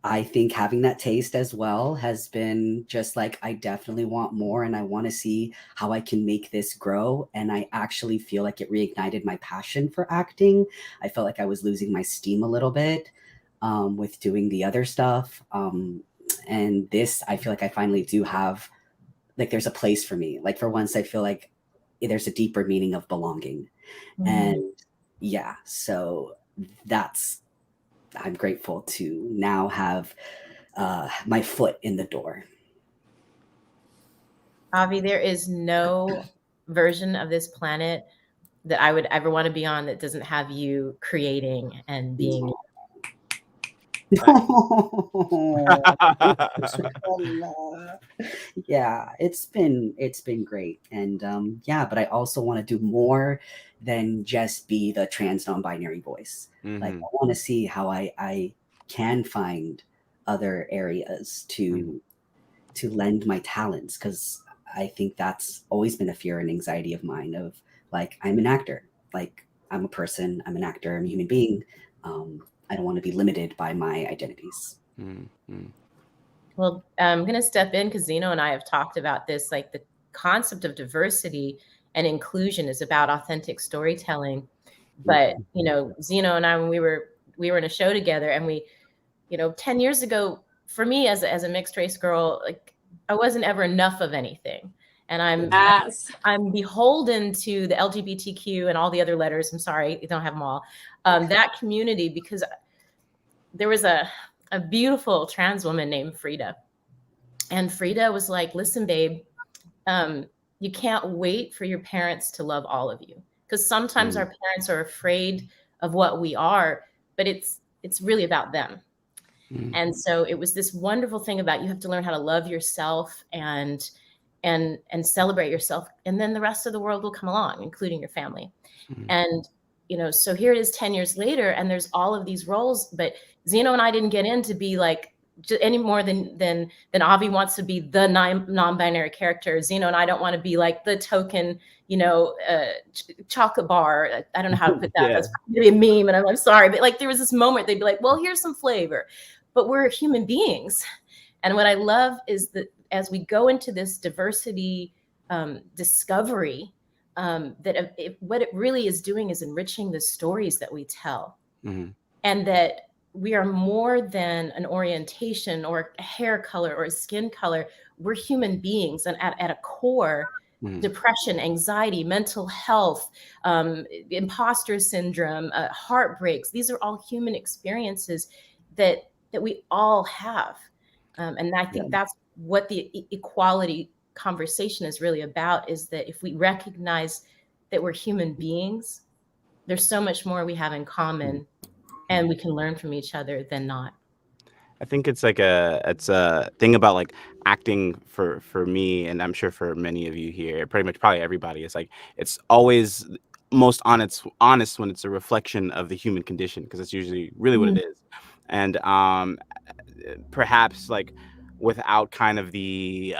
Speaker 4: I think having that taste as well has been just like, I definitely want more and I want to see how I can make this grow. And I actually feel like it reignited my passion for acting. I felt like I was losing my steam a little bit with doing the other stuff. And this, I feel like I finally do have, like, there's a place for me. Like for once, I feel like there's a deeper meaning of belonging. And yeah, so I'm grateful to now have my foot in the door.
Speaker 5: Avi, there is no version of this planet that I would ever want to be on that doesn't have you creating and being.
Speaker 4: Yeah, it's been great. And yeah, but I also want to do more than just be the trans non-binary voice. Like I want to see how I can find other areas to lend my talents, because I think that's always been a fear and anxiety of mine of like, I'm an actor, like I'm a person, I'm an actor, I'm a human being. I don't want to be limited by my identities.
Speaker 5: Well, I'm going to step in because Zeno and I have talked about this, like the concept of diversity and inclusion is about authentic storytelling. But, you know, Zeno and I, when we were in a show together, and we, you know, 10 years ago, for me as a mixed race girl, like I wasn't ever enough of anything. And I'm beholden to the LGBTQ and all the other letters. I'm sorry, you don't have them all. That community, because there was a beautiful trans woman named Frida. And Frida was like, listen, babe, you can't wait for your parents to love all of you. Because sometimes our parents are afraid of what we are, but it's really about them. And so it was this wonderful thing about you have to learn how to love yourself and celebrate yourself. And then the rest of the world will come along, including your family. And, you know, so here it is 10 years later, and there's all of these roles, but Zeno and I didn't get in to be like any more than Avi wants to be the non-binary character. Zeno and I don't want to be like the token, you know, chocolate bar. I don't know how to put that. That's probably a meme, and I'm sorry, but like there was this moment they'd be like, well, here's some flavor, but we're human beings. And what I love is that as we go into this diversity discovery, that what it really is doing is enriching the stories that we tell, and that we are more than an orientation or a hair color or a skin color. We're human beings, and at a core, depression, anxiety, mental health, imposter syndrome, heartbreaks. These are all human experiences that we all have. And I think that's what the equality conversation is really about, is that if we recognize that we're human beings, there's so much more we have in common and we can learn from each other than not.
Speaker 3: I think it's a thing about like acting for me, and I'm sure for many of you here, pretty much probably everybody. It's like it's always most honest when it's a reflection of the human condition, because it's usually really what it is. And perhaps like without kind of the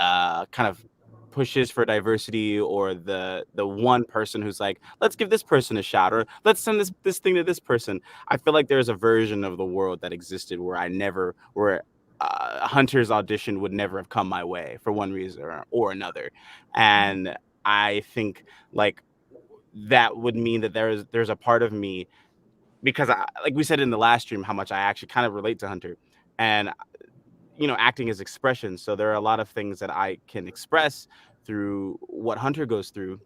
Speaker 3: kind of pushes for diversity, or the one person who's like, let's give this person a shot, or let's send this thing to this person. I feel like there's a version of the world that existed where Hunter's audition would never have come my way for one reason or another. And I think like that would mean that there's a part of me, because like we said in the last stream, how much I actually kind of relate to Hunter. And acting is expression, so there are a lot of things that I can express through what Hunter goes through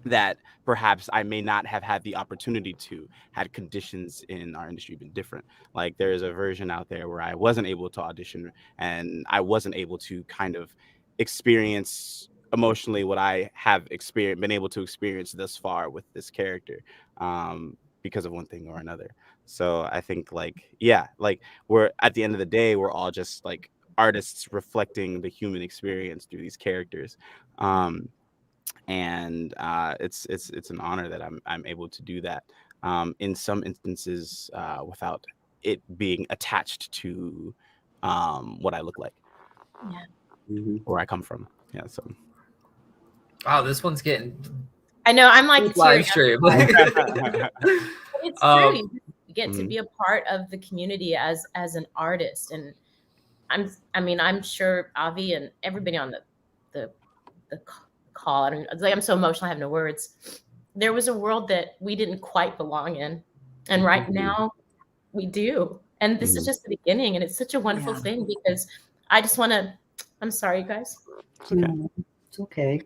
Speaker 3: that perhaps I may not have had the opportunity to, had conditions in our industry been different. Like there is a version out there where I wasn't able to audition, and I wasn't able to kind of experience emotionally what I have been able to experience thus far with this character, because of one thing or another. So I think like we're at the end of the day, we're all just like artists reflecting the human experience through these characters. And it's an honor that I'm able to do that, in some instances, without it being attached to what I look like, where I come from. Yeah. So.
Speaker 1: Wow, this one's getting
Speaker 5: I know. I'm like
Speaker 1: live stream.
Speaker 5: It's true. You get to be a part of the community as an artist, and I'm sure Avi and everybody on the call. I'm so emotional. I have no words. There was a world that we didn't quite belong in, and right now we do. And this is just the beginning, and it's such a wonderful thing, because I just want to. I'm sorry, you guys.
Speaker 4: It's okay.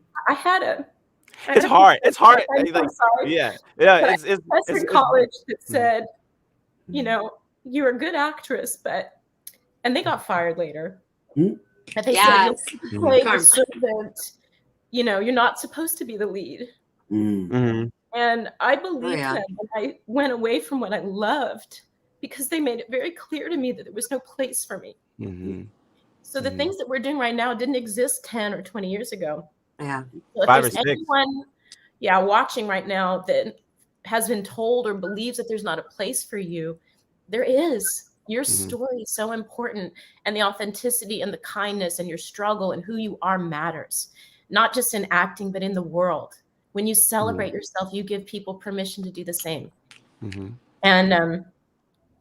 Speaker 3: It's hard. It's hard.
Speaker 5: I'm
Speaker 3: like,
Speaker 5: sorry.
Speaker 3: Yeah.
Speaker 5: It's in college that said, you're a good actress, and they got fired later. But they said you'll play the servant. You're not supposed to be the lead. And I believed them, and I went away from what I loved, because they made it very clear to me that there was no place for me. So the things that we're doing right now didn't exist 10 or 20 years ago.
Speaker 2: Yeah.
Speaker 5: So if there's anyone, watching right now that has been told or believes that there's not a place for you, there is. Your story is so important, and the authenticity and the kindness and your struggle and who you are matters, not just in acting, but in the world. When you celebrate yourself, you give people permission to do the same. And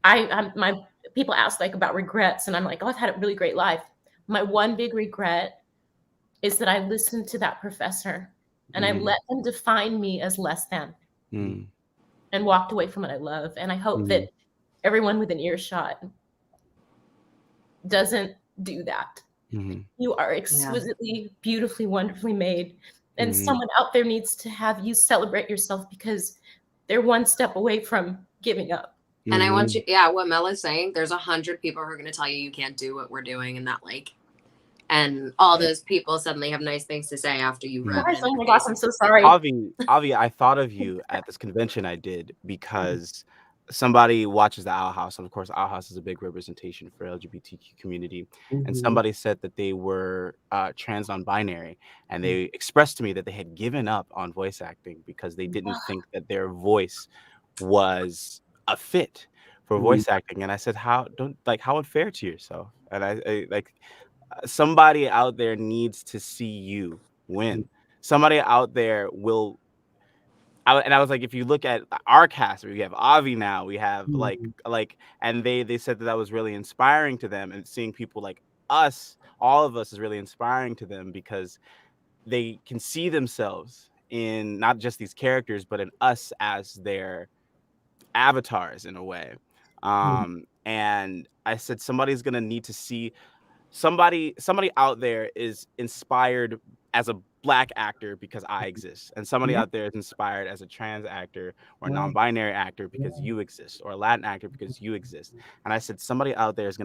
Speaker 5: my people ask like about regrets, and I'm like, I've had a really great life. My one big regret is that I listened to that professor, and I let them define me as less than, and walked away from what I love. And I hope that everyone with an earshot doesn't do that. You are exquisitely, beautifully, wonderfully made. And someone out there needs to have you celebrate yourself, because they're one step away from giving up.
Speaker 2: And I want you, what Mela's saying, there's 100 people who are going to tell you can't do what we're doing, and that and all those people suddenly have nice things to say after you rub it.
Speaker 5: Oh my gosh, I'm so sorry.
Speaker 3: Avi, I thought of you at this convention I did because somebody watches the Owl House, and of course, Owl House is a big representation for LGBTQ community. And somebody said that they were trans non-binary, and they expressed to me that they had given up on voice acting because they didn't think that their voice was a fit for voice acting. And I said, how unfair to yourself. And I like, somebody out there needs to see you win. Somebody out there will. And I was like, if you look at our cast, we have Avi now, we have and they said that was really inspiring to them, and seeing people like us, all of us, is really inspiring to them, because they can see themselves in not just these characters, but in us as their avatars in a way. And I said, somebody's gonna need to see somebody out there is inspired as a Black actor because I exist, and somebody out there is inspired as a trans actor or non-binary actor because you exist, or a Latin actor because you exist. And I said, somebody out there is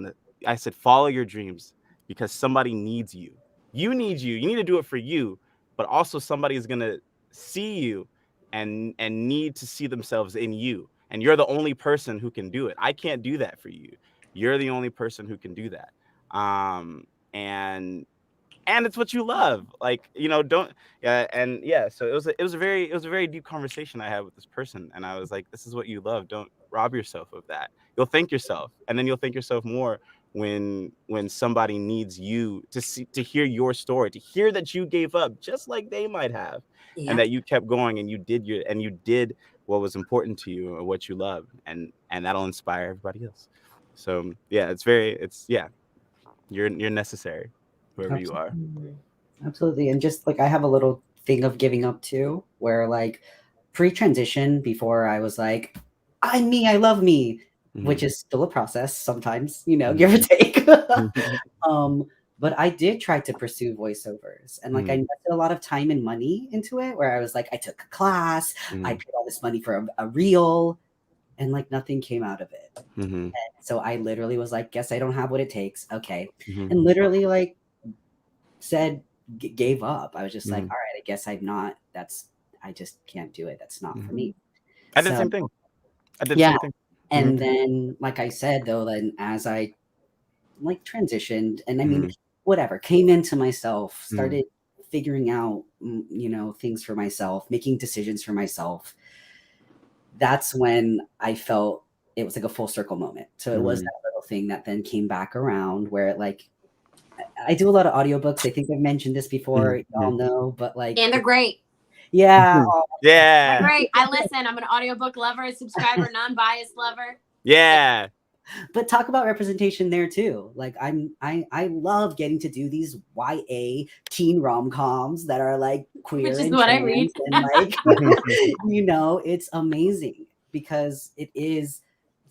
Speaker 3: I said, follow your dreams, because somebody needs you. You need to do it for you, but also somebody is gonna see you and need to see themselves in you. And you're the only person who can do it. I can't do that for you. you're the only person who can do that. And it's what you love, like, you know, don't so it was a very deep conversation I had with this person, and I was like, this is what you love, don't rob yourself of that. You'll thank yourself, and then you'll thank yourself more when somebody needs you to hear your story, to hear that you gave up just like they might have, and that you kept going, and you did what was important to you or what you love, and that'll inspire everybody else. So yeah, you're necessary wherever you are.
Speaker 4: Absolutely. And just like I have a little thing of giving up too, where like pre-transition, before I was like, I'm me, I love me, which is still a process sometimes, you know, give or take. But I did try to pursue voiceovers, and like I invested a lot of time and money into it, where I was like, I took a class, I paid all this money for a reel, and like nothing came out of it. And so I literally was like, guess I don't have what it takes. Okay. And literally like gave up. I was just like, all right, I guess I just can't do it. That's not for me.
Speaker 3: I did the same thing. The same thing.
Speaker 4: And then, like I said, though, then as I like transitioned, and I mean, whatever, came into myself, started figuring out, you know, things for myself, making decisions for myself. That's when I felt it was like a full circle moment. So it was that little thing that then came back around, where it like, I do a lot of audiobooks. I think I've mentioned this before, y'all know, but like,
Speaker 2: and they're great.
Speaker 4: Yeah.
Speaker 3: Yeah.
Speaker 2: They're great. I listen. I'm an audiobook lover, a subscriber, non-biased lover.
Speaker 3: Yeah.
Speaker 4: But talk about representation there too. Like I love getting to do these YA teen rom-coms that are like queer,
Speaker 2: which is
Speaker 4: and
Speaker 2: what
Speaker 4: trans,
Speaker 2: I read.
Speaker 4: and like you know, it's amazing because it's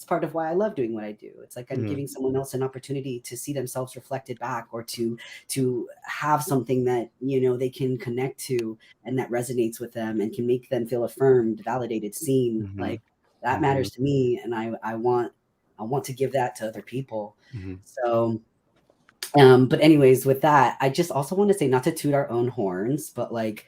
Speaker 4: part of why I love doing what I do. It's like I'm giving someone else an opportunity to see themselves reflected back, or to have something that, you know, they can connect to and that resonates with them and can make them feel affirmed, validated, seen. Like that matters to me, and I want to give that to other people. So but anyways, with that, I just also want to say, not to toot our own horns, but like,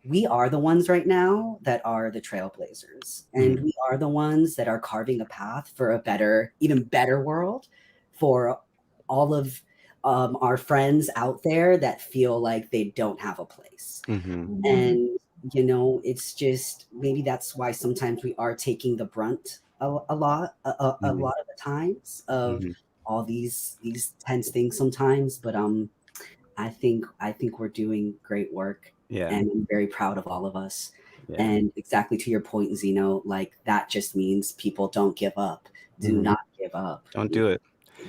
Speaker 4: we are the ones right now that are the trailblazers, and we are the ones that are carving a path for a better, even better world for all of our friends out there that feel like they don't have a place. And, you know, it's just, maybe that's why sometimes we are taking the brunt a lot of the times of all these tense things sometimes. But I think we're doing great work. And I'm very proud of all of us. And exactly to your point, Zeno, like that just means people don't give up. Do not give up.
Speaker 3: Don't do it.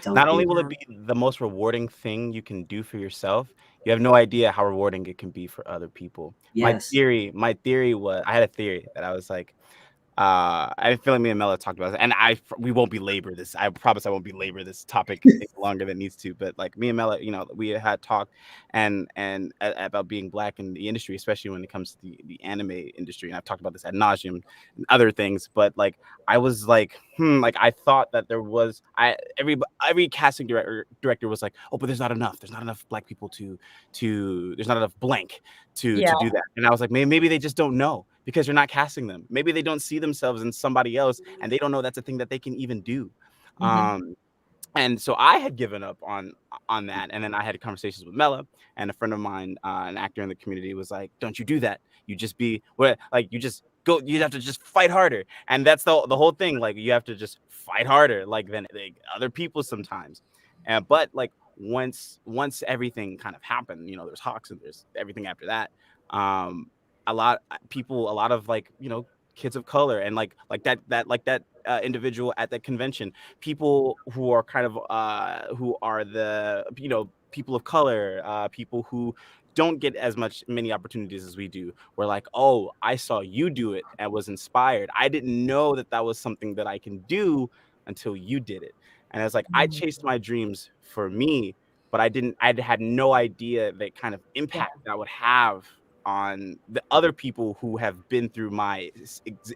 Speaker 3: Not only will it be the most rewarding thing you can do for yourself, you have no idea how rewarding it can be for other people.
Speaker 4: Yes.
Speaker 3: My theory was, I had a theory that I was like, I feel like me and Mela talked about this, and we won't belabor this. I promise I won't belabor this topic any longer than it needs to. But like me and Mela, you know, we had talked and about being Black in the industry, especially when it comes to the anime industry. And I've talked about this ad nauseum and other things. But like, I was like, like I thought that there was, every casting director was like, oh, but there's not enough. There's not enough Black people there's not enough blank to do that. And I was like, maybe they just don't know, because you're not casting them. Maybe they don't see themselves in somebody else, and they don't know that's a thing that they can even do. And so I had given up on that. And then I had conversations with Mela, and a friend of mine, an actor in the community, was like, don't you do that. You just you just go, you have to just fight harder. And that's the whole thing. Like, you have to just fight harder, like, than other people sometimes. But like, once everything kind of happened, you know, there's Hawks and there's everything after that. A lot of like, you know, kids of color, and like that individual at that convention, people who are kind of who are the, you know, people of color, people who don't get many opportunities as we do, were like, oh, I saw you do it and was inspired. I didn't know that was something that I can do until you did it. And it's like, I chased my dreams for me, but I had no idea the kind of impact that would have on the other people who have been through my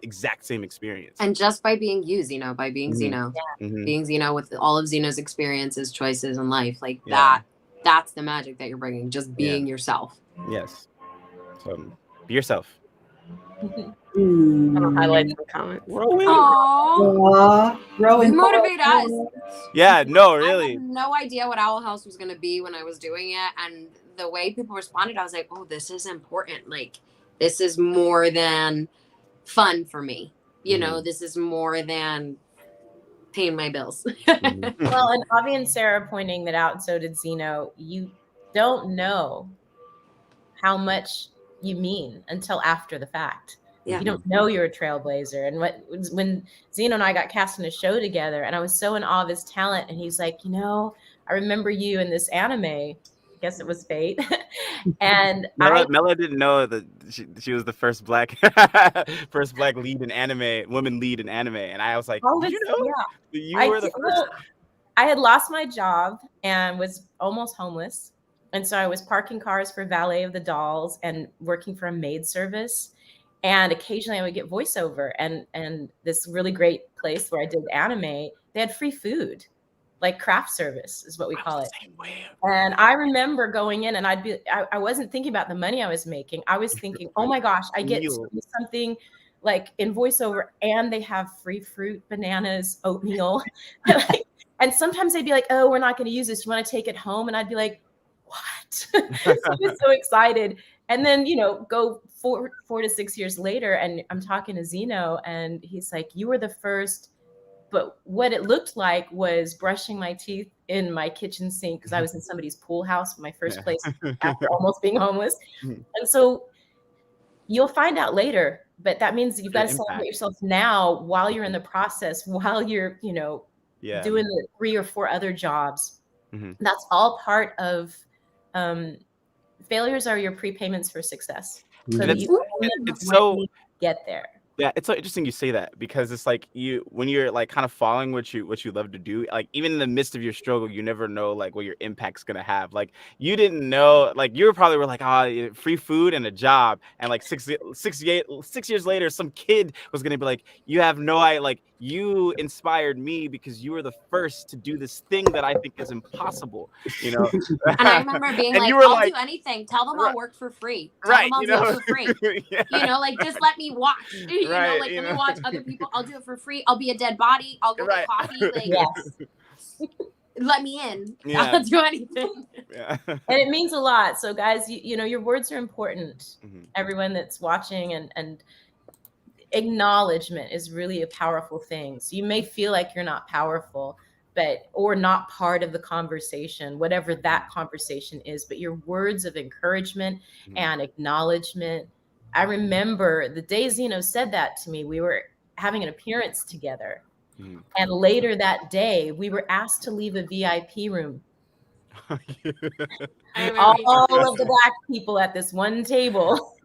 Speaker 3: exact same experience.
Speaker 2: And just by being you, Zeno, by being Zeno, being Zeno with all of Zeno's experiences, choices in life, like that's the magic that you're bringing, just being yourself.
Speaker 3: Yes. So be yourself.
Speaker 6: I'm gonna highlight some comments.
Speaker 3: Rowan.
Speaker 2: Aww.
Speaker 4: Rowan.
Speaker 2: You motivate us.
Speaker 3: Yeah, no,
Speaker 2: I
Speaker 3: really.
Speaker 2: had no idea what Owl House was gonna be when I was doing it, and the way people responded, I was like, "Oh, this is important. Like, this is more than fun for me. You know, this is more than paying my bills."
Speaker 5: Well, and Avi and Sarah pointing that out, and so did Zeno. You don't know how much you mean until after the fact.
Speaker 2: Yeah.
Speaker 5: You don't know you're a trailblazer. And when Zeno and I got cast in a show together, and I was so in awe of his talent, and he's like, I remember you in this anime. I guess it was Fate. And
Speaker 3: Mela didn't know that she was the first black lead in anime, woman lead in anime, and I was like, did you know?
Speaker 5: Yeah.
Speaker 3: You were the first.
Speaker 5: I had lost my job and was almost homeless. And so I was parking cars for Valet of the Dolls and working for a maid service. And occasionally I would get voiceover, and this really great place where I did anime, they had free food, like craft service is what we call it. And I remember going in, and I wasn't thinking about the money I was making. I was thinking, oh my gosh, I get to do something like in voiceover, and they have free fruit, bananas, oatmeal. And sometimes they'd be like, oh, we're not going to use this. You want to take it home? And I'd be like, what? So I was so excited. And then, go 4 to 6 years later, and I'm talking to Zeno, and he's like, you were the first. But what it looked like was brushing my teeth in my kitchen sink because I was in somebody's pool house, my first place after almost being homeless. And so you'll find out later, but that means you've got to celebrate yourself now while you're in the process, while you're, doing the 3 or 4 other jobs. That's all part of failures are your prepayments for success. So that you get there.
Speaker 3: Yeah, it's so interesting you say that, because it's like when you're like kind of following what you love to do, like even in the midst of your struggle, you never know like what your impact's gonna have. Like you didn't know, like you probably were like, free food and a job, and like 6 years later, some kid was gonna be like, you have no idea, like you inspired me because you were the first to do this thing that I think is impossible,
Speaker 2: And I remember being like, I'll do anything. Tell them I'll work for free. Tell them I'll do it for free. Like just let me watch. Let me watch other people. I'll do it for free. I'll be a dead body. I'll go get coffee. Like, let me in. I'll do anything.
Speaker 5: And it means a lot. So guys, your words are important. Everyone that's watching, and acknowledgement is really a powerful thing. So you may feel like you're not powerful, or not part of the conversation, whatever that conversation is, but your words of encouragement and acknowledgement. I remember the day Zeno said that to me, we were having an appearance together. And later that day, we were asked to leave a VIP room. All of the Black people at this one table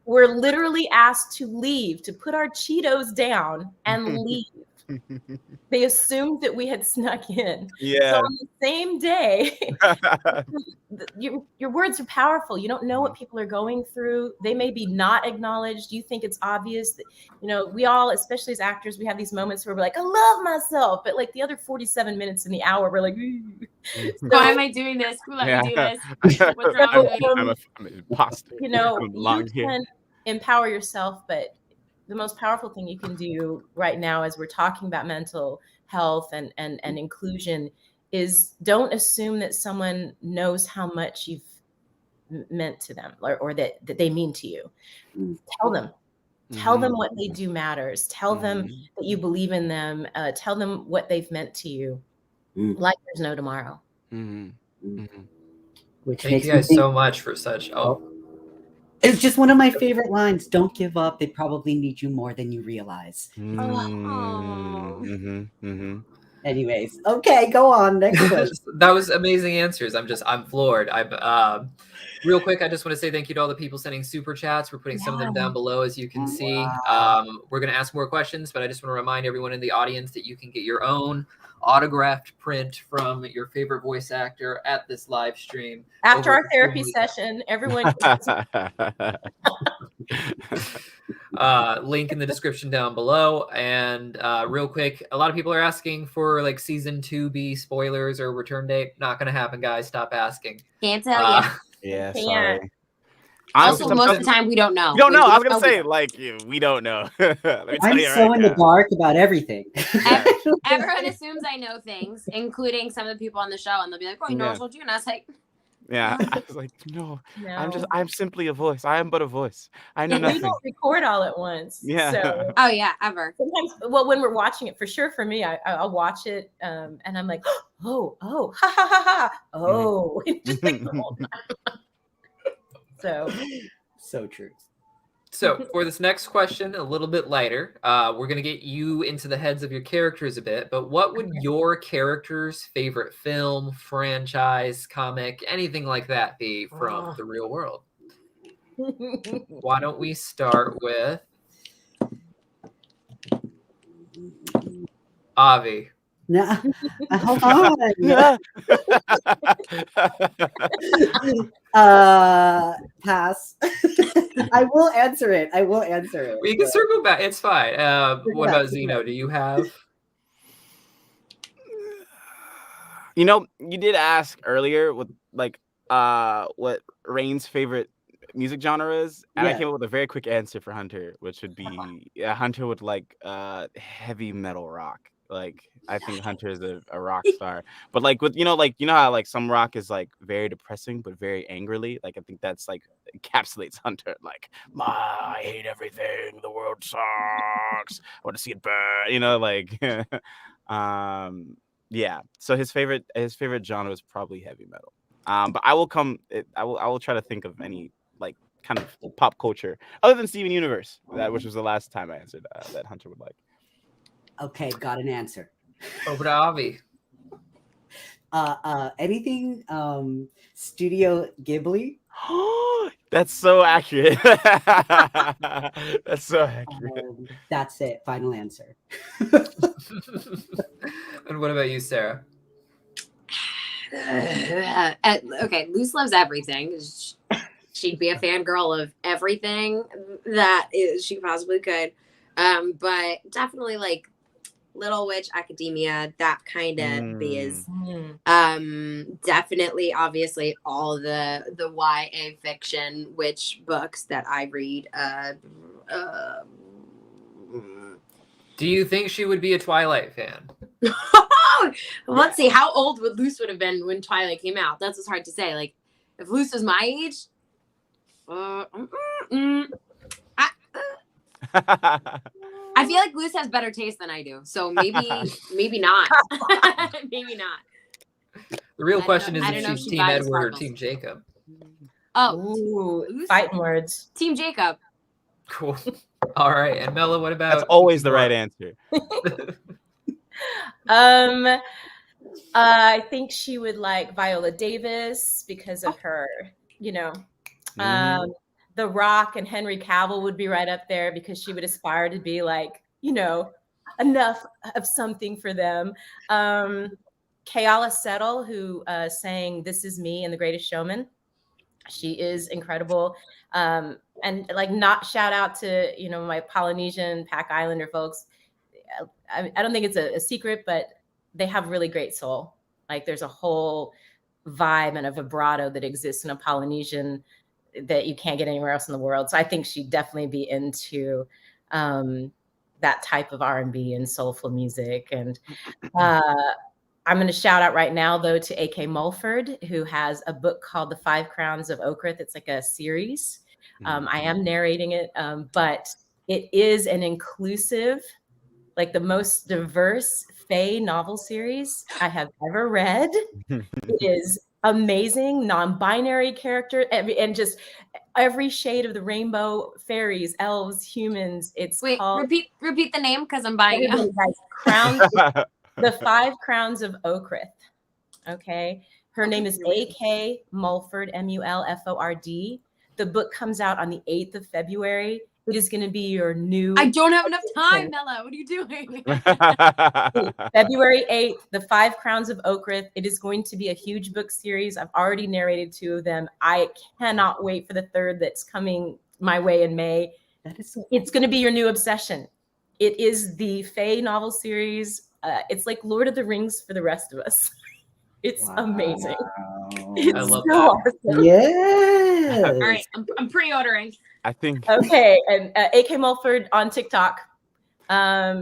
Speaker 5: were literally asked to leave, to put our Cheetos down and leave. They assumed that we had snuck in. So on the same day, your words are powerful. You don't know what people are going through. They may be not acknowledged. You think it's obvious that, we all, especially as actors, we have these moments where we're like, I love myself. But like the other 47 minutes in the hour, we're like,
Speaker 2: why am I doing this? Who let me do this? What's wrong with me?
Speaker 3: I'm an imposter.
Speaker 5: You can empower yourself, but the most powerful thing you can do right now, as we're talking about mental health and inclusion, is don't assume that someone knows how much you've meant to them or that they mean to you. Tell them. Tell them what they do matters. Tell them that you believe in them. Tell them what they've meant to you. Like there's no tomorrow.
Speaker 1: Thank you guys so much for such.
Speaker 4: It's just one of my favorite lines. Don't give up. They probably need you more than you realize. Anyways, okay, go on. Next question.
Speaker 1: That was amazing answers. I'm floored. Real quick, I just want to say thank you to all the people sending super chats. We're putting some of them down below, as you can see. We're going to ask more questions, but I just want to remind everyone in the audience that you can get your own autographed print from your favorite voice actor at this live stream.
Speaker 5: After our therapy session, everyone.
Speaker 1: Link in the description down below. And real quick, a lot of people are asking for like season 2B spoilers or return date. Not going to happen, guys. Stop asking.
Speaker 2: Can't tell you.
Speaker 3: Yeah, sorry.
Speaker 2: Also,
Speaker 3: Honestly,
Speaker 2: most of the time we don't know.
Speaker 3: we don't know.
Speaker 2: We
Speaker 3: I was gonna
Speaker 2: don't
Speaker 3: say
Speaker 2: know.
Speaker 3: like we don't know. Let me tell
Speaker 4: I'm
Speaker 3: you
Speaker 4: so
Speaker 3: right
Speaker 4: in
Speaker 3: now.
Speaker 4: the dark about everything.
Speaker 2: Everyone assumes I know things, including some of the people on the show, and they'll be like, "Oh, you know, I told you," and I was like,
Speaker 3: Yeah, I was like, no,
Speaker 5: No.
Speaker 3: I'm simply a voice. I am but a voice. I know
Speaker 5: We
Speaker 3: nothing.
Speaker 5: don't record all at once.
Speaker 3: Yeah.
Speaker 5: So
Speaker 2: "Oh yeah, ever."
Speaker 5: sometimes, well, when we're watching it, for sure, for me, I'll watch it, and I'm like, oh, ha ha ha ha, oh, just like the whole time. So
Speaker 4: So true.
Speaker 1: So for this next question, a little bit lighter, we're going to get you into the heads of your characters a bit, but what would your character's favorite film, franchise, comic, anything like that be from the real world? Why don't we start with Avi?
Speaker 4: No, hold on. Pass. I will answer it.
Speaker 1: We can circle back. It's fine. What about Zeno? Do you have?
Speaker 3: You know, you did ask earlier what what Rain's favorite music genre is, and I
Speaker 4: Yeah.
Speaker 3: came up with a very quick answer for Hunter, which would be Hunter would like heavy metal rock. Like I think Hunter is a rock star, but like with you know how like some rock is like very depressing but very angrily. Like I think that's like encapsulates Hunter. Like I hate everything. The world sucks. I want to see it burn. You know, like yeah. So his favorite genre is probably heavy metal. But I will try to think of any like kind of pop culture other than Steven Universe, which was the last time I answered that Hunter would like.
Speaker 4: Okay, got an answer.
Speaker 1: Over to Avi.
Speaker 4: Anything Studio Ghibli?
Speaker 3: That's so accurate. That's so accurate.
Speaker 4: That's it. Final answer.
Speaker 1: And what about you, Sarah?
Speaker 2: Okay, Luce loves everything. She'd be a fangirl of everything that she possibly could. But definitely like Little Witch Academia, that kind of biz. Definitely, obviously, all the YA fiction witch books that I read.
Speaker 1: Do you think she would be a Twilight fan?
Speaker 2: Let's see, how old would Luce would have been when Twilight came out? That's what's hard to say. Like, if Luce was my age, I feel like Luce has better taste than I do. So maybe not. Maybe not.
Speaker 1: The real question is
Speaker 2: I
Speaker 1: if
Speaker 2: don't know
Speaker 1: she's
Speaker 2: if she
Speaker 1: Team
Speaker 2: buys
Speaker 1: Edward or
Speaker 2: sparkles.
Speaker 1: Team Jacob.
Speaker 2: Oh,
Speaker 5: ooh, fighting words.
Speaker 2: Team Jacob.
Speaker 1: Cool. All right. And Mela, what about?
Speaker 3: That's always the right answer.
Speaker 5: I think she would like Viola Davis because of her, you know. The Rock and Henry Cavill would be right up there because she would aspire to be like, you know, enough of something for them. Kayala Settle, who sang "This Is Me" in The Greatest Showman, she is incredible. And like, not shout out to, you know, my Polynesian Pac Islander folks. I don't think it's a secret, but they have really great soul. Like there's a whole vibe and a vibrato that exists in a Polynesian that you can't get anywhere else in the world. So I think she'd definitely be into that type of R&B and soulful music. And I'm going to shout out right now, though, to A.K. Mulford, who has a book called The Five Crowns of Okrith. It's like a series. I am narrating it, but it is an inclusive, like the most diverse Fae novel series I have ever read. It is amazing, non-binary character, and just every shade of the rainbow, fairies, elves, humans. It's called,
Speaker 2: repeat the name because I'm buying it.
Speaker 5: Crowns, The Five Crowns of Okrith. Okay. Her name is A.K. Mulford, Mulford. The book comes out on the 8th of February. It is going to be your new.
Speaker 2: I don't have enough time, Mela. What are you doing?
Speaker 5: February 8th, The Five Crowns of Okrith. It is going to be a huge book series. I've already narrated 2 of them. I cannot wait for the 3rd that's coming my way in May. It's going to be your new obsession. It is the Fae novel series. It's like Lord of the Rings for the rest of us. It's amazing.
Speaker 1: I love that.
Speaker 4: Awesome. Yes.
Speaker 2: All right, I'm pre-ordering.
Speaker 3: I think
Speaker 5: Okay, and AK Mulford on TikTok.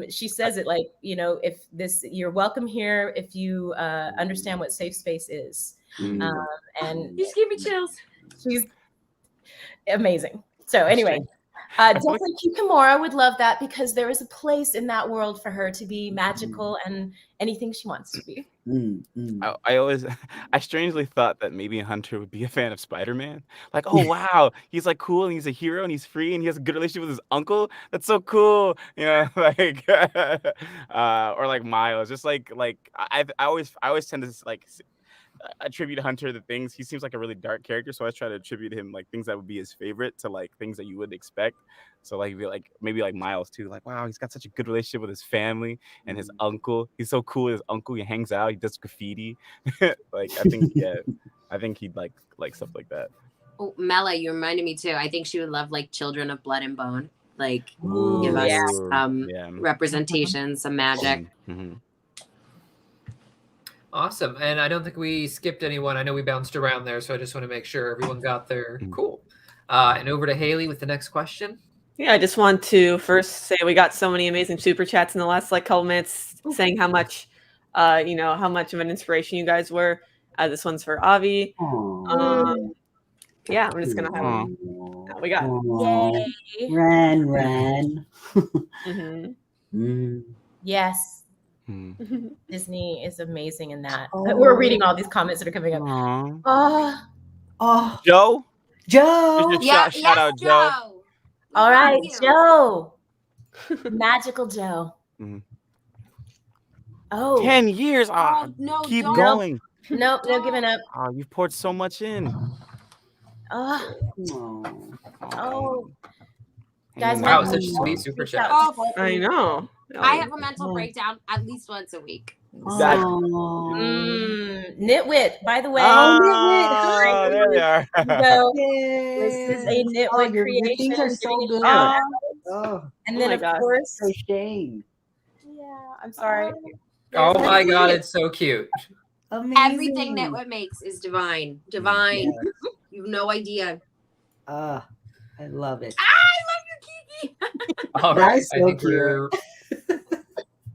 Speaker 5: She says it like, if you're welcome here if you understand what safe space is. And
Speaker 2: You just gave me chills.
Speaker 5: she's amazing. So anyway, definitely Kikimora would love that because there is a place in that world for her to be magical and anything she wants to be.
Speaker 3: I strangely thought that maybe Hunter would be a fan of Spider-Man. Like, oh wow, he's like cool and he's a hero and he's free and he has a good relationship with his uncle. That's so cool, like, or like Miles. Just like I always tend to like attribute Hunter the things. He seems like a really dark character, so I always try to attribute him like things that would be his favorite to like things that you wouldn't expect. So like maybe like Miles too. Like, wow, he's got such a good relationship with his family and his uncle. He's so cool with his uncle. He hangs out. He does graffiti. Like I think he'd like stuff like that.
Speaker 2: Oh, Mela, you reminded me too. I think she would love like Children of Blood and Bone. Like give
Speaker 5: yeah.
Speaker 2: us representation, some magic.
Speaker 3: Mm-hmm.
Speaker 1: Awesome. And I don't think we skipped anyone. I know we bounced around there, so I just want to make sure everyone got there. Cool. And over to Hailey with the next question.
Speaker 6: Yeah, I just want to first say we got so many amazing super chats in the last like couple minutes saying how much how much of an inspiration you guys were. This one's for Avi. Yeah, I'm just gonna have we got
Speaker 5: Yay.
Speaker 4: Ran.
Speaker 5: Yes. Disney is amazing in that. We're reading all these comments that are coming up.
Speaker 3: Joe?
Speaker 2: Shout
Speaker 3: out Joe.
Speaker 5: All right, Joe. Magical Joe. Oh.
Speaker 3: 10 years.
Speaker 2: No,
Speaker 3: keep
Speaker 2: don't.
Speaker 3: going.
Speaker 5: Nope, no giving up.
Speaker 3: You've poured so much in.
Speaker 5: Guys,
Speaker 1: wow, such a sweet super chat.
Speaker 6: I know.
Speaker 2: I have a mental breakdown at least once a week.
Speaker 5: Nitwit, by the way.
Speaker 4: Nitwit.
Speaker 3: There they are.
Speaker 5: So, this is a Nitwit
Speaker 4: your
Speaker 5: creation.
Speaker 4: things are so good.
Speaker 5: And then, of course,
Speaker 4: so shame.
Speaker 5: Yeah, I'm sorry.
Speaker 1: Oh my God, it's so cute.
Speaker 4: Amazing.
Speaker 2: Everything Nitwit makes is divine. Divine.
Speaker 4: Yes.
Speaker 2: You have no idea.
Speaker 4: I love it.
Speaker 2: I love your Kiki.
Speaker 1: All right,
Speaker 4: so cute.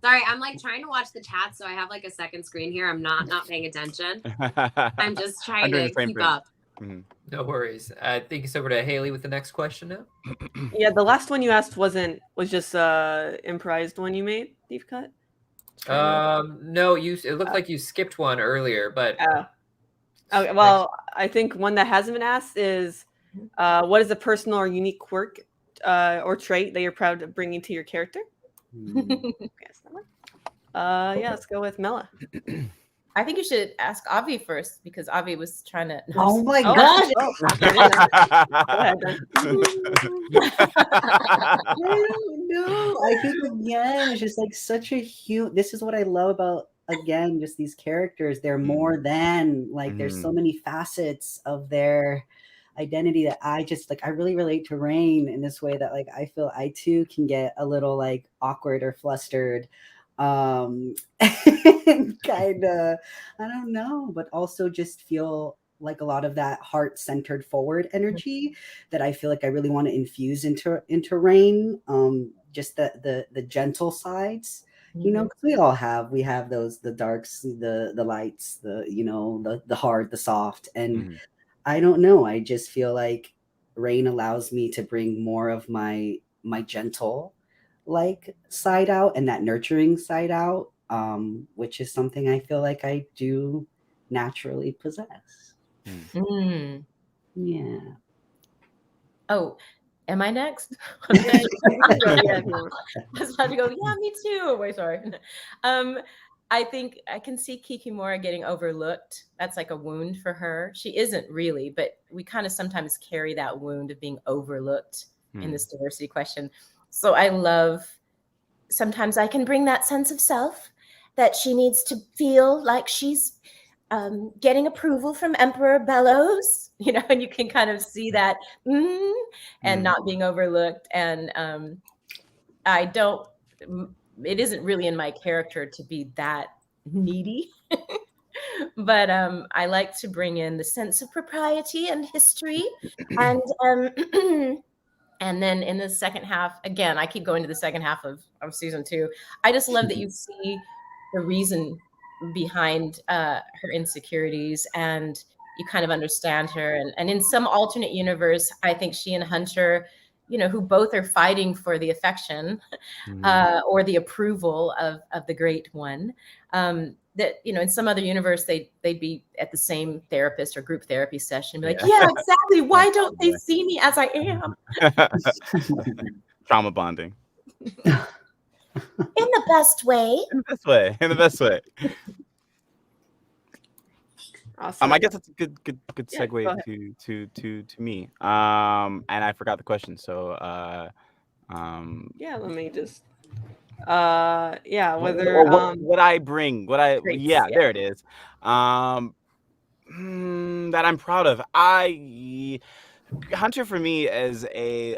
Speaker 2: Sorry, I'm like trying to watch the chat, so I have like a second screen here. I'm not paying attention. I'm just trying to keep up.
Speaker 1: No worries. I think it's over to Hailey with the next question now.
Speaker 6: Yeah, the last one you asked was just improvised one you made, Deepcut?
Speaker 1: No, it looked like you skipped one earlier, but
Speaker 6: okay, well, I think one that hasn't been asked is what is a personal or unique quirk or trait that you're proud of bringing to your character? Yeah, let's go with Mela.
Speaker 5: I think you should ask Avi first because Avi was trying to.
Speaker 4: Oh my gosh!
Speaker 6: I
Speaker 4: don't know. I think again, it's just like such a huge. This is what I love about just these characters. They're more than like. There's so many facets of their identity that I just like. I really relate to Rain in this way that like I feel I too can get a little like awkward or flustered. Kind of, I don't know, but also just feel like a lot of that heart-centered forward energy that I feel like I really want to infuse into Rain. Just the gentle sides, because we have those, the darks, the lights, the hard, the soft, and I don't know. I just feel like Rain allows me to bring more of my gentle like side out and that nurturing side out, which is something I feel like I do naturally possess. Yeah.
Speaker 5: Oh, am I next? I was about to go, yeah, me too. Wait, sorry. I think I can see Kikimora getting overlooked. That's like a wound for her. She isn't really, but we kind of sometimes carry that wound of being overlooked in this diversity question. So I love, sometimes I can bring that sense of self that she needs to feel like she's getting approval from Emperor Bellows, and you can kind of see that and not being overlooked. And it isn't really in my character to be that needy. But I like to bring in the sense of propriety and history, and and then in the second half, again, I keep going to the second half of season 2. I just love that you see the reason behind her insecurities, and you kind of understand her. And in some alternate universe, I think she and Hunter, who both are fighting for the affection or the approval of the great one, that in some other universe they'd be at the same therapist or group therapy session, be like, yeah, exactly, why don't they see me as I am?
Speaker 3: Trauma bonding.
Speaker 5: In the best way.
Speaker 3: In the best way.
Speaker 6: Awesome.
Speaker 3: I guess that's a good segue
Speaker 6: go
Speaker 3: to me. And I forgot the question, so
Speaker 6: let me just whether
Speaker 3: what I bring, there it is. That I'm proud of. Hunter for me as a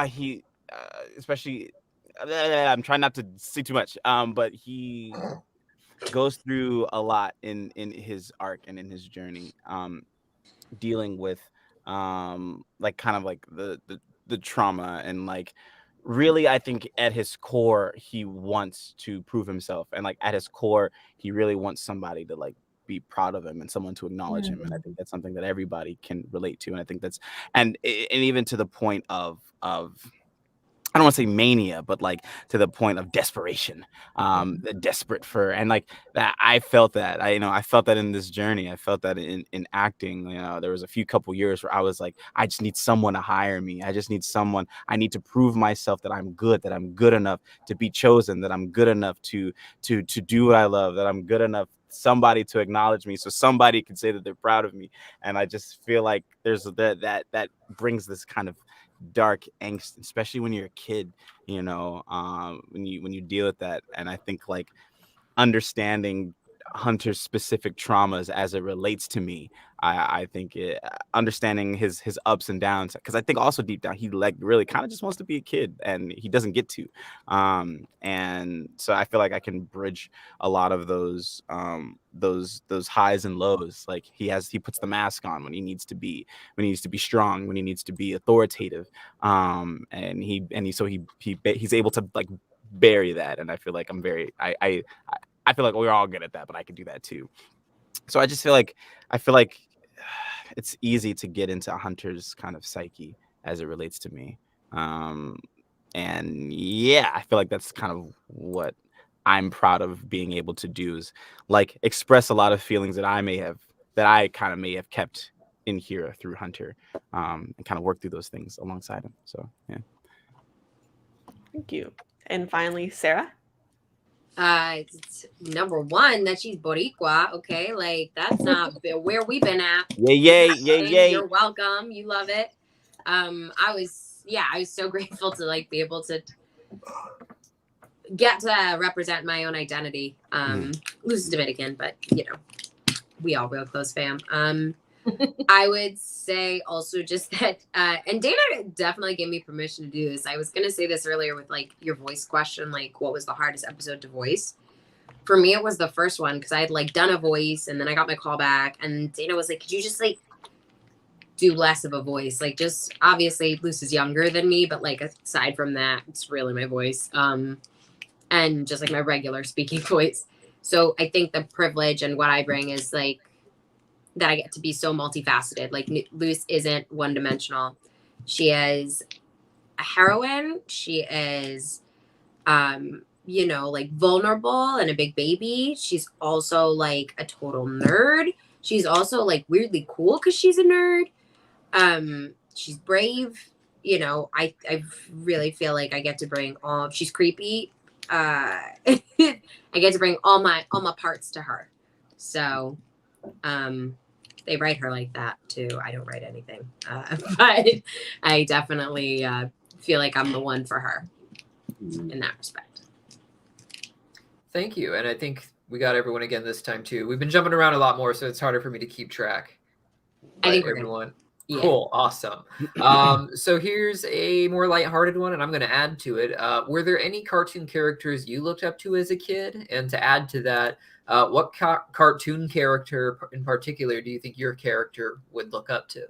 Speaker 3: he especially I'm trying not to say too much, but he goes through a lot in his arc and in his journey, dealing with like kind of like the trauma, and like really I think at his core he wants to prove himself, and like at his core he really wants somebody to like be proud of him and someone to acknowledge him, and I think that's something that everybody can relate to, and I think that's and even to the point of I don't want to say mania, but like to the point of desperation, desperate for, and like that. I felt that. I felt that in this journey. I felt that in acting. There was a couple years where I was like, I just need someone to hire me. I just need someone. I need to prove myself that I'm good, that I'm good enough to be chosen, that I'm good enough to do what I love, that I'm good enough. Somebody to acknowledge me, so somebody can say that they're proud of me. And I just feel like there's that brings this kind of dark angst, especially when you're a kid, when you deal with that. And I think like understanding Hunter's specific traumas as it relates to me, I think understanding his ups and downs, because I think also deep down he like really kind of just wants to be a kid and he doesn't get to, and so I feel like I can bridge a lot of those highs and lows. Like he puts the mask on when he needs to be strong, when he needs to be authoritative, and he's able to like bury that. And I feel like I feel like we're all good at that, but I could do that too. So I feel like it's easy to get into Hunter's kind of psyche as it relates to me. And yeah, I feel like that's kind of what I'm proud of being able to do, is like express a lot of feelings that I may have kept in here through Hunter, and kind of work through those things alongside him. So yeah.
Speaker 6: Thank you. And finally, Sarah.
Speaker 2: It's number one that she's Boricua. Okay, like that's not where we've been at.
Speaker 3: Yay.
Speaker 2: You're welcome. You love it. I was so grateful to like be able to get to represent my own identity. Lucy's Dominican, but we all real close fam. I would say also just that, and Dana definitely gave me permission to do this. I was going to say this earlier with like your voice question, like what was the hardest episode to voice? For me, it was the first one, because I had like done a voice and then I got my call back, and Dana was like, could you just like do less of a voice? Like just obviously Luce is younger than me, but like aside from that, it's really my voice. And just like my regular speaking voice. So I think the privilege and what I bring is like, that I get to be so multifaceted. Like Luce isn't one dimensional. She is a heroine. She is, like vulnerable and a big baby. She's also like a total nerd. She's also like weirdly cool because she's a nerd. She's brave. I really feel like I get to bring all. She's creepy. I get to bring all my parts to her. So, they write her like that too. I don't write anything, but I definitely feel like I'm the one for her in that respect.
Speaker 1: Thank you. And I think we got everyone again this time too. We've been jumping around a lot more, so it's harder for me to keep track.
Speaker 2: I think
Speaker 1: everyone.
Speaker 2: Yeah.
Speaker 1: Cool. Awesome. So here's a more lighthearted one, and I'm going to add to it. Were there any cartoon characters you looked up to as a kid? And to add to that, What cartoon character in particular do you think your character would look up to?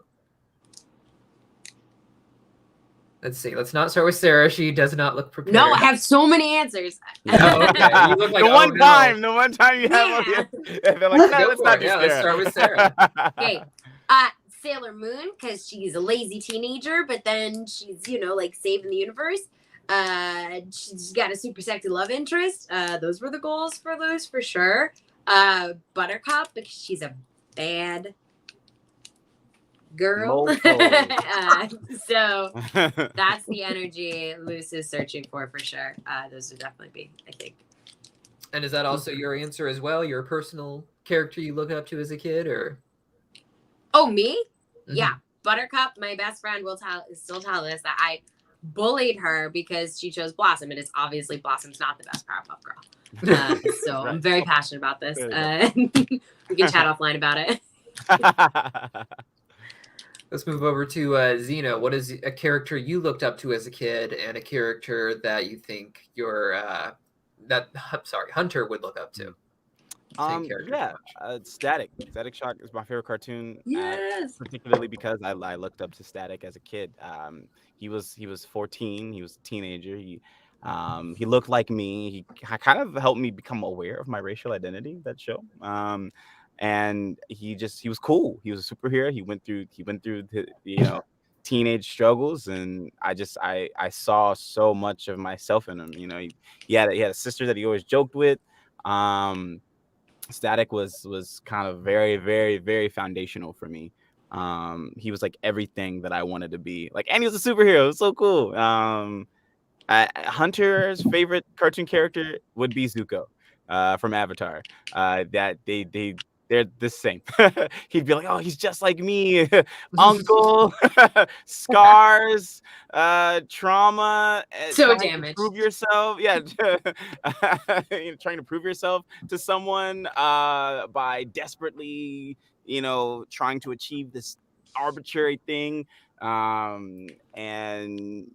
Speaker 1: Let's see. Let's not start with Sarah. She does not look prepared.
Speaker 2: No, I have so many answers.
Speaker 1: Oh, okay. You look like,
Speaker 3: the one
Speaker 1: no.
Speaker 3: time you have
Speaker 2: Yeah.
Speaker 3: they're like, no,
Speaker 1: Go
Speaker 3: let's
Speaker 1: for
Speaker 3: not
Speaker 1: it.
Speaker 3: do
Speaker 1: Let's start with Sarah.
Speaker 2: Okay. Sailor Moon, because she's a lazy teenager, but then she's, like saving the universe. She's got a super sexy love interest. Those were the goals for those for sure. Buttercup, because she's a bad girl. So that's the energy Luce is searching for sure. Those would definitely be, I think.
Speaker 1: And is that also your answer as well? Your personal character you look up to as a kid, or?
Speaker 2: Oh, me?
Speaker 1: Mhm.
Speaker 2: Yeah. Buttercup, my best friend, will still tell us that I bullied her because she chose Blossom, and it's obviously Blossom's not the best Powerpuff Girl. So
Speaker 3: Right.
Speaker 2: I'm very passionate about this.
Speaker 3: There
Speaker 2: We can chat offline about it.
Speaker 1: Let's move over to Zeno. What is a character you looked up to as a kid, and a character that you think Hunter would look up to? Same character.
Speaker 3: Yeah, Static Shock is my favorite cartoon.
Speaker 2: Yes.
Speaker 3: Particularly because I looked up to Static as a kid. He was 14. He was a teenager. He looked like me. He kind of helped me become aware of my racial identity. That show. And he was cool. He was a superhero. He went through the teenage struggles, and I saw so much of myself in him. He had a sister that he always joked with. Static was kind of very, very, very foundational for me. He was like everything that I wanted to be. And he was a superhero. It was so cool. Hunter's favorite cartoon character would be Zuko from Avatar. They're the same. He'd be like, "Oh, he's just like me, uncle, scars, trauma,
Speaker 2: So
Speaker 3: trying to
Speaker 2: damaged.
Speaker 3: prove yourself." Yeah, trying to prove yourself to someone by desperately, trying to achieve this arbitrary thing. And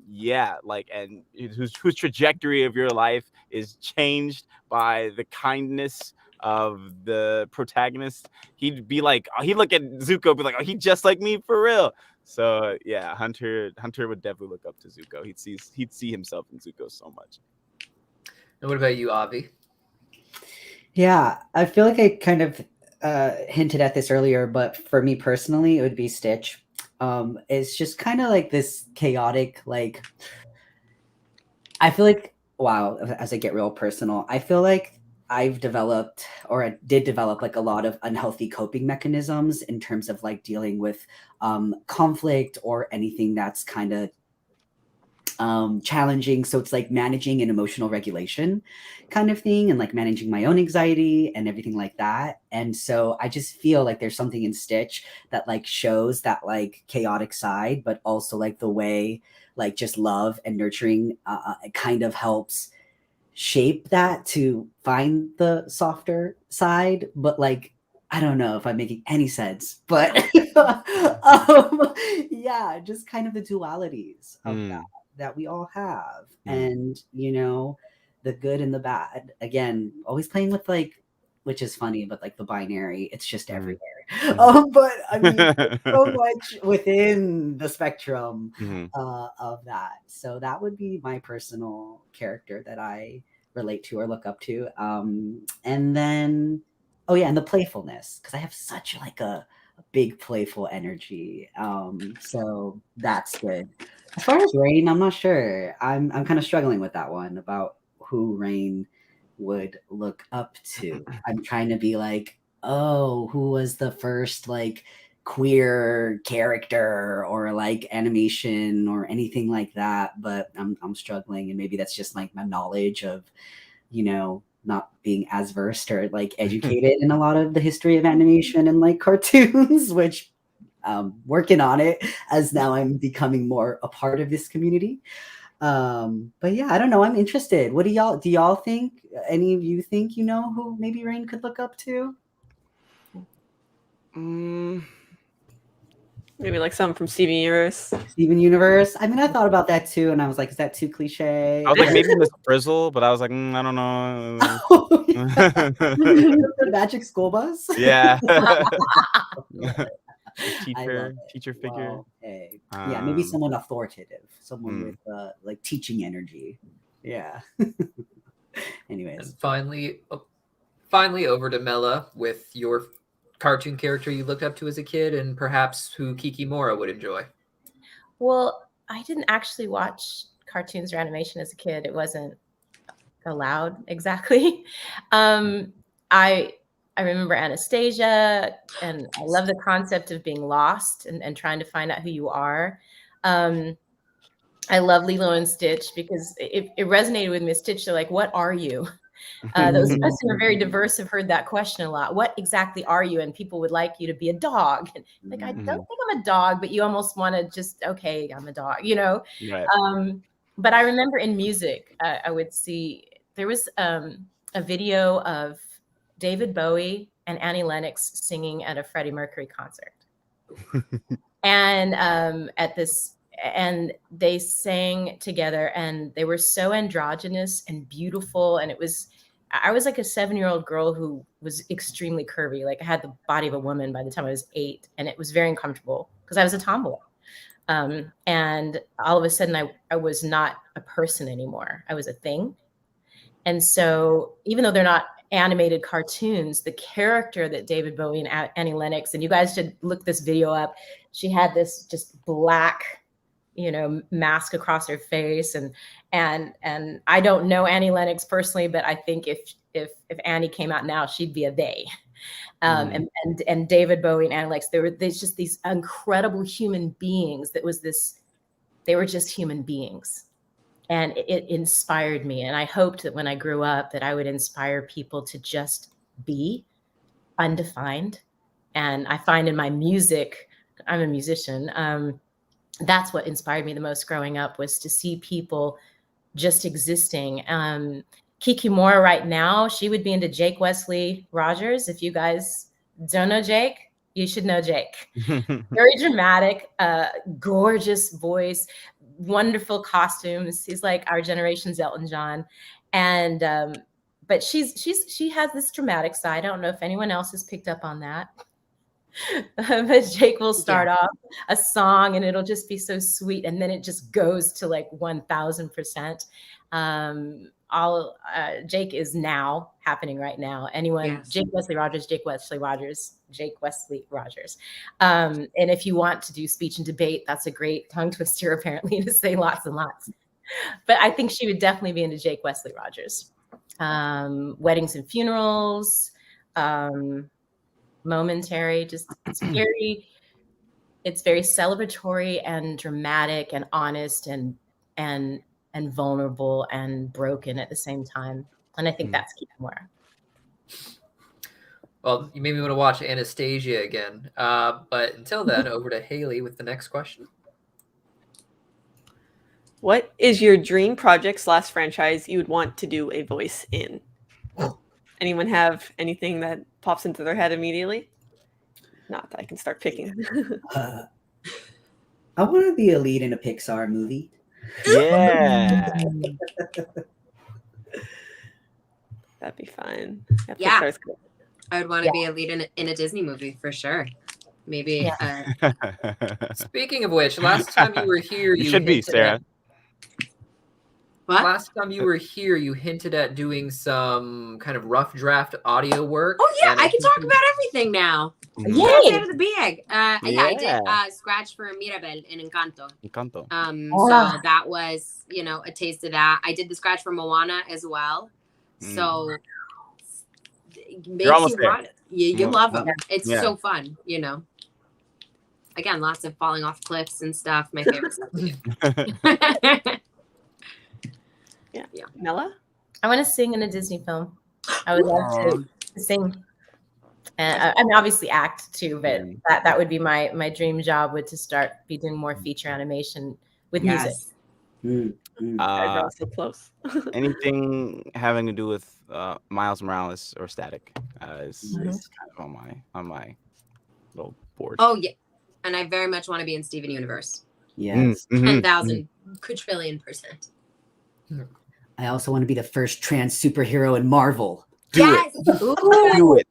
Speaker 3: yeah, and whose trajectory of your life is changed by the kindness of the protagonist. He'd be like, he'd look at Zuko, be like, "Oh, he's just like me for real." So yeah, Hunter would definitely look up to Zuko. He'd see himself in Zuko so much.
Speaker 1: And what about you, Avi?
Speaker 4: Yeah, I feel like I kind of hinted at this earlier, but for me personally, it would be Stitch. It's just kind of like this chaotic, I feel like, wow, as I get real personal, I feel like I've developed, or I did develop, a lot of unhealthy coping mechanisms in terms of dealing with conflict or anything that's kind of challenging. So it's managing an emotional regulation kind of thing, and managing my own anxiety and everything like that. And so I just feel like there's something in Stitch that shows that chaotic side, but also the way just love and nurturing kind of helps shape that to find the softer side. But I don't know if I'm making any sense, but yeah, just kind of the dualities of that we all have. And the good and the bad, again, always playing with which is funny, but the binary, it's just everywhere. But I mean, so much within the spectrum of that. So that would be my personal character that I relate to or look up to. And then, oh yeah, and the playfulness, because I have such a big playful energy. So that's good. As far as Rain, I'm not sure. I'm kind of struggling with that one about who Rain would look up to. I'm trying to be oh, who was the first queer character or animation or anything like that, but I'm struggling, and maybe that's just my knowledge of not being as versed or educated in a lot of the history of animation and cartoons, which working on it as now I'm becoming more a part of this community. But yeah, I don't know, I'm interested. What do y'all think? Any of you think who maybe Rain could look up to?
Speaker 6: Maybe like some from Steven Universe.
Speaker 4: Steven Universe. I mean, I thought about that too, and I was like, is that too cliche?
Speaker 3: I was like, maybe Miss Frizzle, but I was like, I don't know.
Speaker 4: The Magic School Bus.
Speaker 3: Yeah.
Speaker 4: Love it.
Speaker 3: teacher figure.
Speaker 4: Well, hey. Yeah, maybe
Speaker 3: Um,
Speaker 4: someone authoritative, someone
Speaker 3: Hmm.
Speaker 4: with like teaching energy. Yeah. Anyways,
Speaker 1: And finally over to Mela with your cartoon character you looked up to as a kid and perhaps who Kikimora would enjoy.
Speaker 5: Well, I didn't actually watch cartoons or animation as a kid. It wasn't allowed exactly. I remember Anastasia, and I love the concept of being lost and trying to find out who you are. I love Lilo and Stitch because it resonated with me. Stitch, they're like, what are you? Those of us who are very diverse have heard that question a lot. What exactly are you? And people would like you to be a dog. And like, I don't think I'm a dog, but you almost want to just, okay, I'm a dog, you know?
Speaker 3: Right.
Speaker 5: But I remember in music, I would see, there was a video of David Bowie and Annie Lennox singing at a Freddie Mercury concert. And and they sang together, and they were so androgynous and beautiful. And I was like a 7-year-old girl who was extremely curvy. Like I had the body of a woman by the time I was 8, and it was very uncomfortable because I was a tomboy. And all of a sudden I was not a person anymore. I was a thing. And so even though they're not animated cartoons, the character that David Bowie and Annie Lennox, and you guys should look this video up. She had this just black, mask across her face. And I don't know Annie Lennox personally, but I think if Annie came out now, she'd be a they. And David Bowie and Annie Lennox, there's just these incredible human beings. They were just human beings. And it inspired me. And I hoped that when I grew up that I would inspire people to just be undefined. And I find in my music, I'm a musician, that's what inspired me the most growing up, was to see people just existing. Kikimora right now, she would be into Jake Wesley Rogers. If you guys don't know Jake, you should know Jake. Very dramatic, gorgeous voice, wonderful costumes. He's like our generation's Elton John. And but she has this dramatic side. I don't know if anyone else has picked up on that. But Jake will start off a song and it'll just be so sweet, and then it just goes to like 1000%. Jake is now happening right now. Anyone, yes. Jake Wesley Rogers. And if you want to do speech and debate, that's a great tongue twister apparently to say lots and lots. But I think she would definitely be into Jake Wesley Rogers. Weddings and funerals, momentary, just it's very celebratory and dramatic and honest and vulnerable and broken at the same time. And I think that's Kikimora.
Speaker 1: Well, you made me want to watch Anastasia again. But until then, over to Hailey with the next question.
Speaker 6: What is your dream project / franchise you would want to do a voice in? Anyone have anything that pops into their head immediately? Not that I can start picking.
Speaker 4: I want to be a lead in a Pixar movie.
Speaker 6: Yeah. That'd be fun.
Speaker 2: Yeah. I would want to be a lead in a Disney movie for sure. Maybe.
Speaker 1: Speaking of which, last time you were here,
Speaker 3: you should be, Sarah.
Speaker 2: What?
Speaker 1: Last time you were here, you hinted at doing some kind of rough draft audio work.
Speaker 2: Oh yeah, I can talk about everything now.
Speaker 5: Yay!
Speaker 2: Out of the bag. I did scratch for Mirabel in Encanto. So that was, a taste of that. I did the scratch for Moana as well. So
Speaker 3: you're almost there.
Speaker 2: You love them. It's so fun, Again, lots of falling off cliffs and stuff. My favorite stuff to do.
Speaker 6: Yeah. Mela?
Speaker 5: I want to sing in a Disney film. I would love to sing. I mean, obviously act too, but that would be my dream job, would to be doing more feature animation with music.
Speaker 6: So close.
Speaker 3: Anything having to do with Miles Morales or Static is kind of on my little board.
Speaker 2: Oh yeah. and I very much want to be in Steven Universe.
Speaker 4: Yes.
Speaker 2: 10,000 quadrillion%.
Speaker 4: I also want to be the first trans superhero in Marvel.
Speaker 3: Do it.
Speaker 5: Ooh.
Speaker 3: Do it.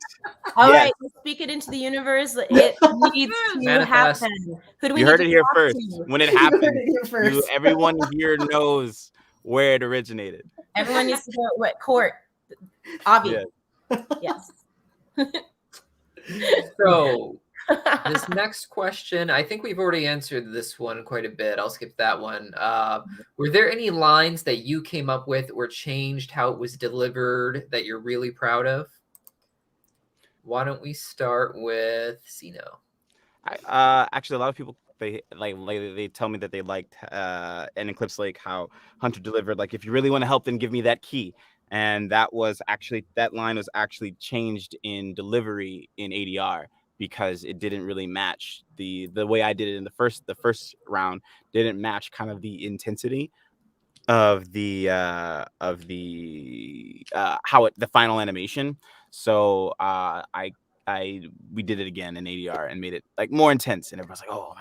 Speaker 5: All
Speaker 3: Yes.
Speaker 5: right, let's speak it into the universe. It needs to
Speaker 1: Manifest.
Speaker 5: happen. Who do we
Speaker 3: You
Speaker 5: need
Speaker 3: heard
Speaker 5: to
Speaker 3: it here
Speaker 5: talk
Speaker 3: first.
Speaker 5: to?
Speaker 3: When it
Speaker 4: You heard
Speaker 3: happened,
Speaker 4: it here first.
Speaker 3: everyone here knows where it originated.
Speaker 5: Everyone needs to go. What court? Avi.
Speaker 3: Yes.
Speaker 5: Yes.
Speaker 1: So this next question, I think we've already answered this one quite a bit. I'll skip that one. Were there any lines that you came up with or changed how it was delivered that you're really proud of? Why don't we start with Zeno?
Speaker 3: Actually, a lot of people they tell me that they liked in Eclipse Lake how Hunter delivered, like, if you really want to help, then give me that key. And that line was actually changed in delivery in ADR because it didn't really match the way I did it in the first round. Didn't match kind of the intensity of the final animation. So we did it again in ADR and made it like more intense, and everyone's like, "Oh,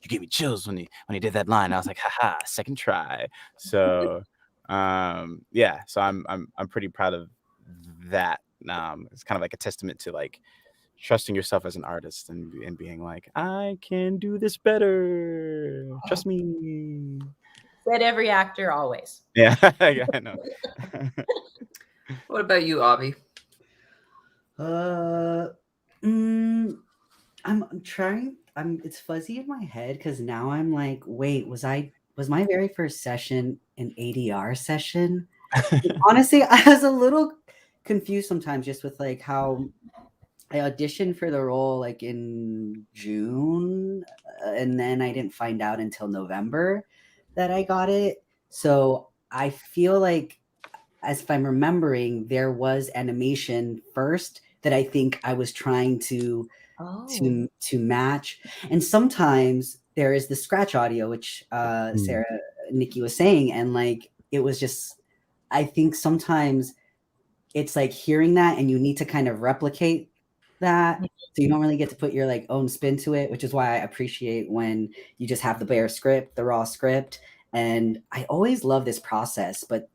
Speaker 3: you gave me chills when he did that line." I was like, "Haha, second try." So yeah, so I'm pretty proud of that. It's kind of like a testament to like trusting yourself as an artist and being like, I can do this better. Trust me.
Speaker 5: Said every actor always.
Speaker 3: Yeah, yeah, I know.
Speaker 1: What about you, Avi?
Speaker 4: I'm trying. It's fuzzy in my head because now I'm like, wait, was my very first session an ADR session? Honestly, I was a little confused sometimes just with like how I auditioned for the role like in June, and then I didn't find out until November that I got it. So I feel like, as if I'm remembering, there was animation first that I think I was trying to match, and sometimes there is the scratch audio, which Sarah Nikki was saying, and like it was just, I think sometimes it's like hearing that and you need to kind of replicate that, so you don't really get to put your like own spin to it, which is why I appreciate when you just have the bare script, the raw script. And I always love this process, but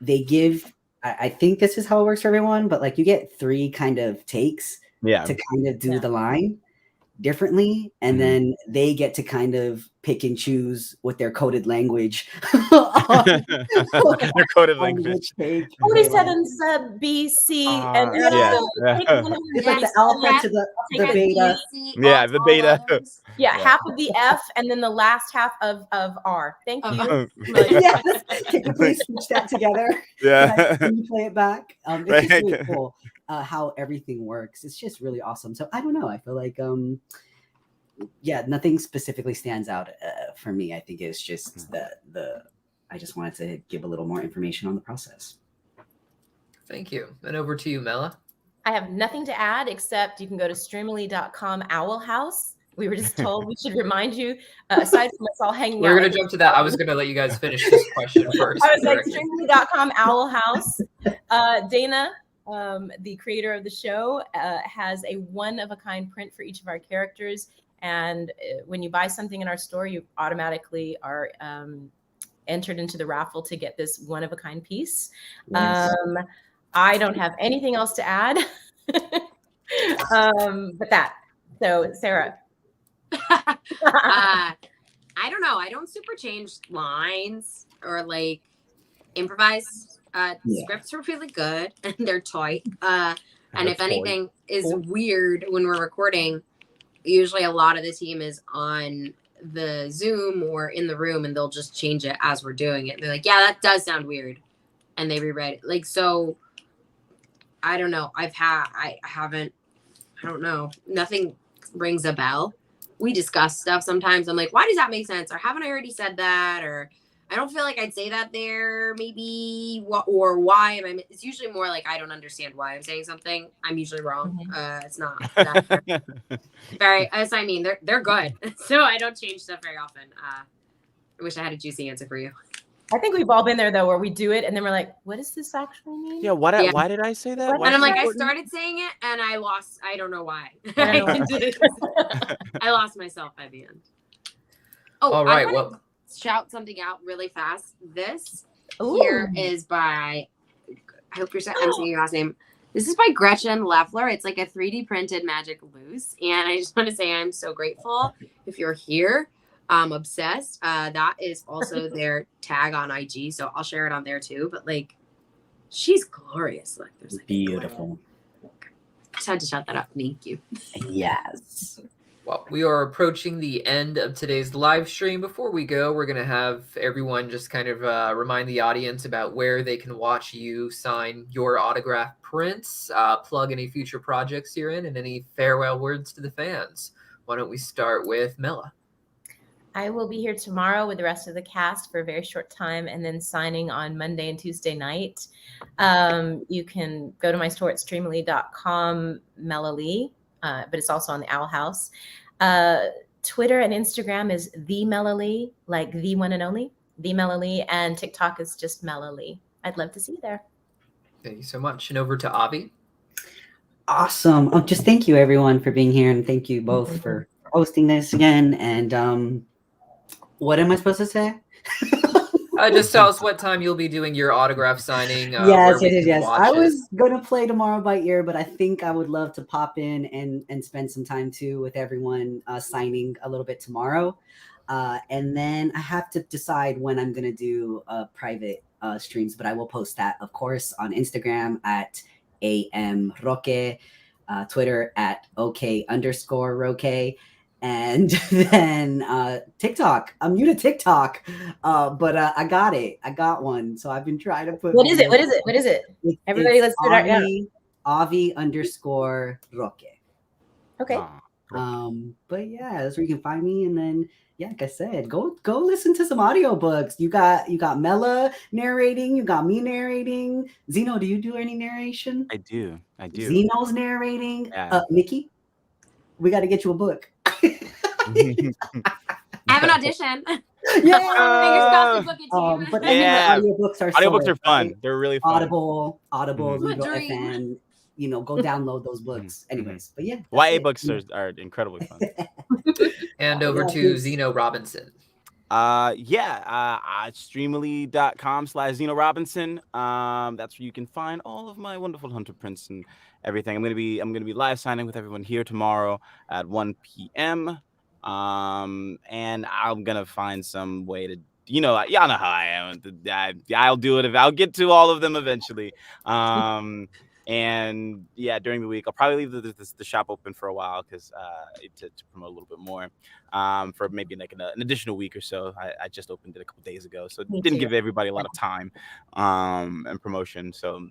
Speaker 4: they give, I think this is how it works for everyone, but like you get 3 kind of takes to kind of do the line differently, and then they get to kind of pick and choose with their coded language.
Speaker 3: Their coded language.
Speaker 5: 47 sub BC and
Speaker 4: it's like the alpha to the beta.
Speaker 3: Yeah, the beta.
Speaker 5: Yeah, half of the F and then the last half of R. Thank you.
Speaker 4: Yes. Can you please switch that together?
Speaker 3: Yeah.
Speaker 4: Can you play it back? It's just really cool how everything works. It's just really awesome. So I don't know. I feel like nothing specifically stands out for me. I think it's just I just wanted to give a little more information on the process.
Speaker 1: Thank you. And over to you, Mela.
Speaker 5: I have nothing to add except you can go to streamily.com Owl House. We were just told we should remind you, aside from us all hanging out.
Speaker 1: We're going to jump to that. I was going to let you guys finish this question first.
Speaker 5: I was like, streamily.com Owl House. Dana, the creator of the show, has a one-of-a-kind print for each of our characters. And when you buy something in our store, you automatically are entered into the raffle to get this one-of-a-kind piece. Yes. I don't have anything else to add. But that. So, Sarah.
Speaker 2: I don't know. I don't super change lines or like improvise. Scripts were really good and they're tight. And if anything is weird when we're recording, usually a lot of the team is on the Zoom or in the room and they'll just change it as we're doing it. They're like, yeah, that does sound weird. And they rewrite it. Like, so I don't know. I don't know. Nothing rings a bell. We discuss stuff sometimes. I'm like, why does that make sense? Or haven't I already said that? Or I don't feel like I'd say that there, maybe. Or why am I? It's usually more like I don't understand why I'm saying something. I'm usually wrong. It's not that very. As I mean, they're good, so I don't change stuff very often. I wish I had a juicy answer for you.
Speaker 5: I think we've all been there though, where we do it and then we're like, what does this actually mean?
Speaker 3: Yeah. Why did I say that?
Speaker 5: And
Speaker 3: Why
Speaker 2: And I'm
Speaker 3: is
Speaker 2: like,
Speaker 3: it
Speaker 2: I
Speaker 3: important?
Speaker 2: started saying it and I lost. I don't know why.
Speaker 5: I don't know.
Speaker 2: I lost myself by the end. Oh,
Speaker 1: All right.
Speaker 2: I want
Speaker 1: Well,
Speaker 2: to shout something out really fast. This
Speaker 5: Ooh.
Speaker 2: here is by, I hope I'm saying your last name. This is by Gretchen Leffler. It's like a 3D printed magic loose. And I just want to say I'm so grateful if you're here. I'm obsessed. That is also their tag on IG. So I'll share it on there too. But like, she's glorious. Like, there's like
Speaker 4: Beautiful.
Speaker 2: I just had to shout that out. Thank you.
Speaker 4: Yes.
Speaker 1: well, we are approaching the end of today's live stream. Before we go, we're going to have everyone just kind of remind the audience about where they can watch you sign your autograph prints, plug any future projects you're in, and any farewell words to the fans. Why don't we start with Mela?
Speaker 5: I will be here tomorrow with the rest of the cast for a very short time and then signing on Monday and Tuesday night. You can go to my store at streamily.com, Mela Lee, but it's also on the Owl House. Twitter and Instagram is the Mela Lee, like the one and only, the Mela Lee, and TikTok is just Mela Lee. I'd love to see you there.
Speaker 1: Thank you so much. And over to Avi.
Speaker 4: Awesome. Oh, just thank you everyone for being here, and thank you both for hosting this again. And what am I supposed to say?
Speaker 1: Just tell us what time you'll be doing your autograph signing.
Speaker 4: Yes.
Speaker 1: Watch
Speaker 4: I
Speaker 1: it.
Speaker 4: was gonna play tomorrow by ear, but I think I would love to pop in and spend some time too with everyone signing a little bit tomorrow. And then I have to decide when I'm gonna do private streams, but I will post that, of course, on Instagram at AM Roque, Twitter at OK_Roque. And then TikTok. I'm new to TikTok, but I got it. I got one. So I've been trying to put.
Speaker 5: What is it? What is it? What is it? Everybody, let's do it.
Speaker 4: Avi_Roque.
Speaker 5: Okay.
Speaker 4: But yeah, that's where you can find me. And then yeah, like I said, go listen to some audiobooks. You got Mela narrating, you got me narrating. Zeno, do you do any narration?
Speaker 3: I do.
Speaker 4: Zeno's narrating.
Speaker 3: Yeah.
Speaker 4: Nikki, we got to get you a book.
Speaker 2: I have an audition.
Speaker 4: Yeah.
Speaker 2: Fingers crossed the book is you.
Speaker 4: But
Speaker 3: Yeah.
Speaker 4: audiobooks are
Speaker 3: Audiobooks
Speaker 4: so
Speaker 3: are fun.
Speaker 4: right?
Speaker 3: They're really fun.
Speaker 4: Audible,
Speaker 3: Mhm.
Speaker 4: Legal
Speaker 2: What dream.
Speaker 4: FM. Go download those books. Anyways, but yeah, that's
Speaker 3: YA
Speaker 4: it.
Speaker 3: books are incredibly fun.
Speaker 1: And over to Zeno Robinson.
Speaker 3: Streamily.com/Zeno Robinson. That's where you can find all of my wonderful hunter prints and everything. I'm gonna be live signing with everyone here tomorrow at 1 p.m. And I'm gonna find some way to, y'all know how I am. I'll do it. I'll get to all of them eventually. And yeah, during the week, I'll probably leave the shop open for a while because to promote a little bit more for maybe like an additional week or so. I just opened it a couple days ago, so it didn't give everybody a lot of time and promotion. So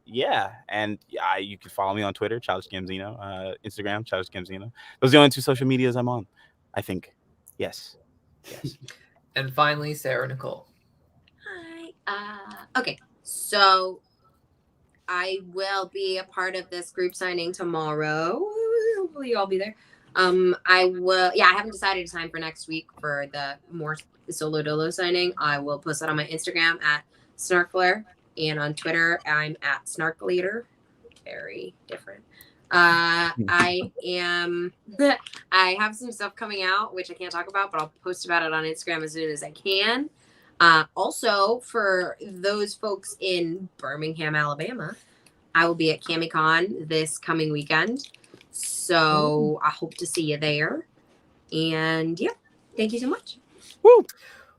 Speaker 3: yeah, and you can follow me on Twitter, Childish Gamzino, Instagram, Childish Gamzino. Those are the only two social medias I'm on, I think. Yes.
Speaker 1: And finally, Sarah-Nicole.
Speaker 2: Hi. Okay, so I will be a part of this group signing tomorrow. Hopefully you'll all be there. I haven't decided to sign for next week for the more solo dolo signing. I will post that on my Instagram at Snarkler, and on Twitter I'm at Snarkleader. Very different. I have some stuff coming out which I can't talk about, but I'll post about it on Instagram as soon as I can. Also, for those folks in Birmingham, Alabama, I will be at CamiCon this coming weekend. So I hope to see you there. And yeah, thank you so much.
Speaker 1: Woo!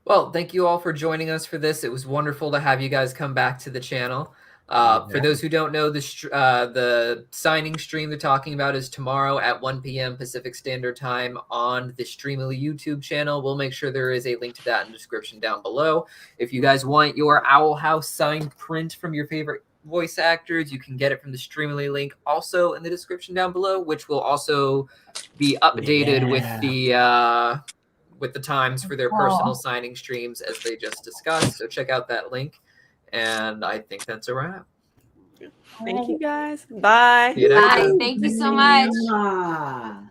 Speaker 1: Well, thank you all for joining us for this. It was wonderful to have you guys come back to the channel. For those who don't know, the signing stream they're talking about is tomorrow at 1 p.m. Pacific Standard Time on the Streamily YouTube channel. We'll make sure there is a link to that in the description down below. If you guys want your Owl House signed print from your favorite voice actors, you can get it from the Streamily link also in the description down below, which will also be updated with the times for their personal signing streams as they just discussed. So check out that link. And I think that's a wrap.
Speaker 6: Thank you guys. Bye.
Speaker 1: See you next time.
Speaker 2: Bye. Thank you so much.
Speaker 4: Mwah.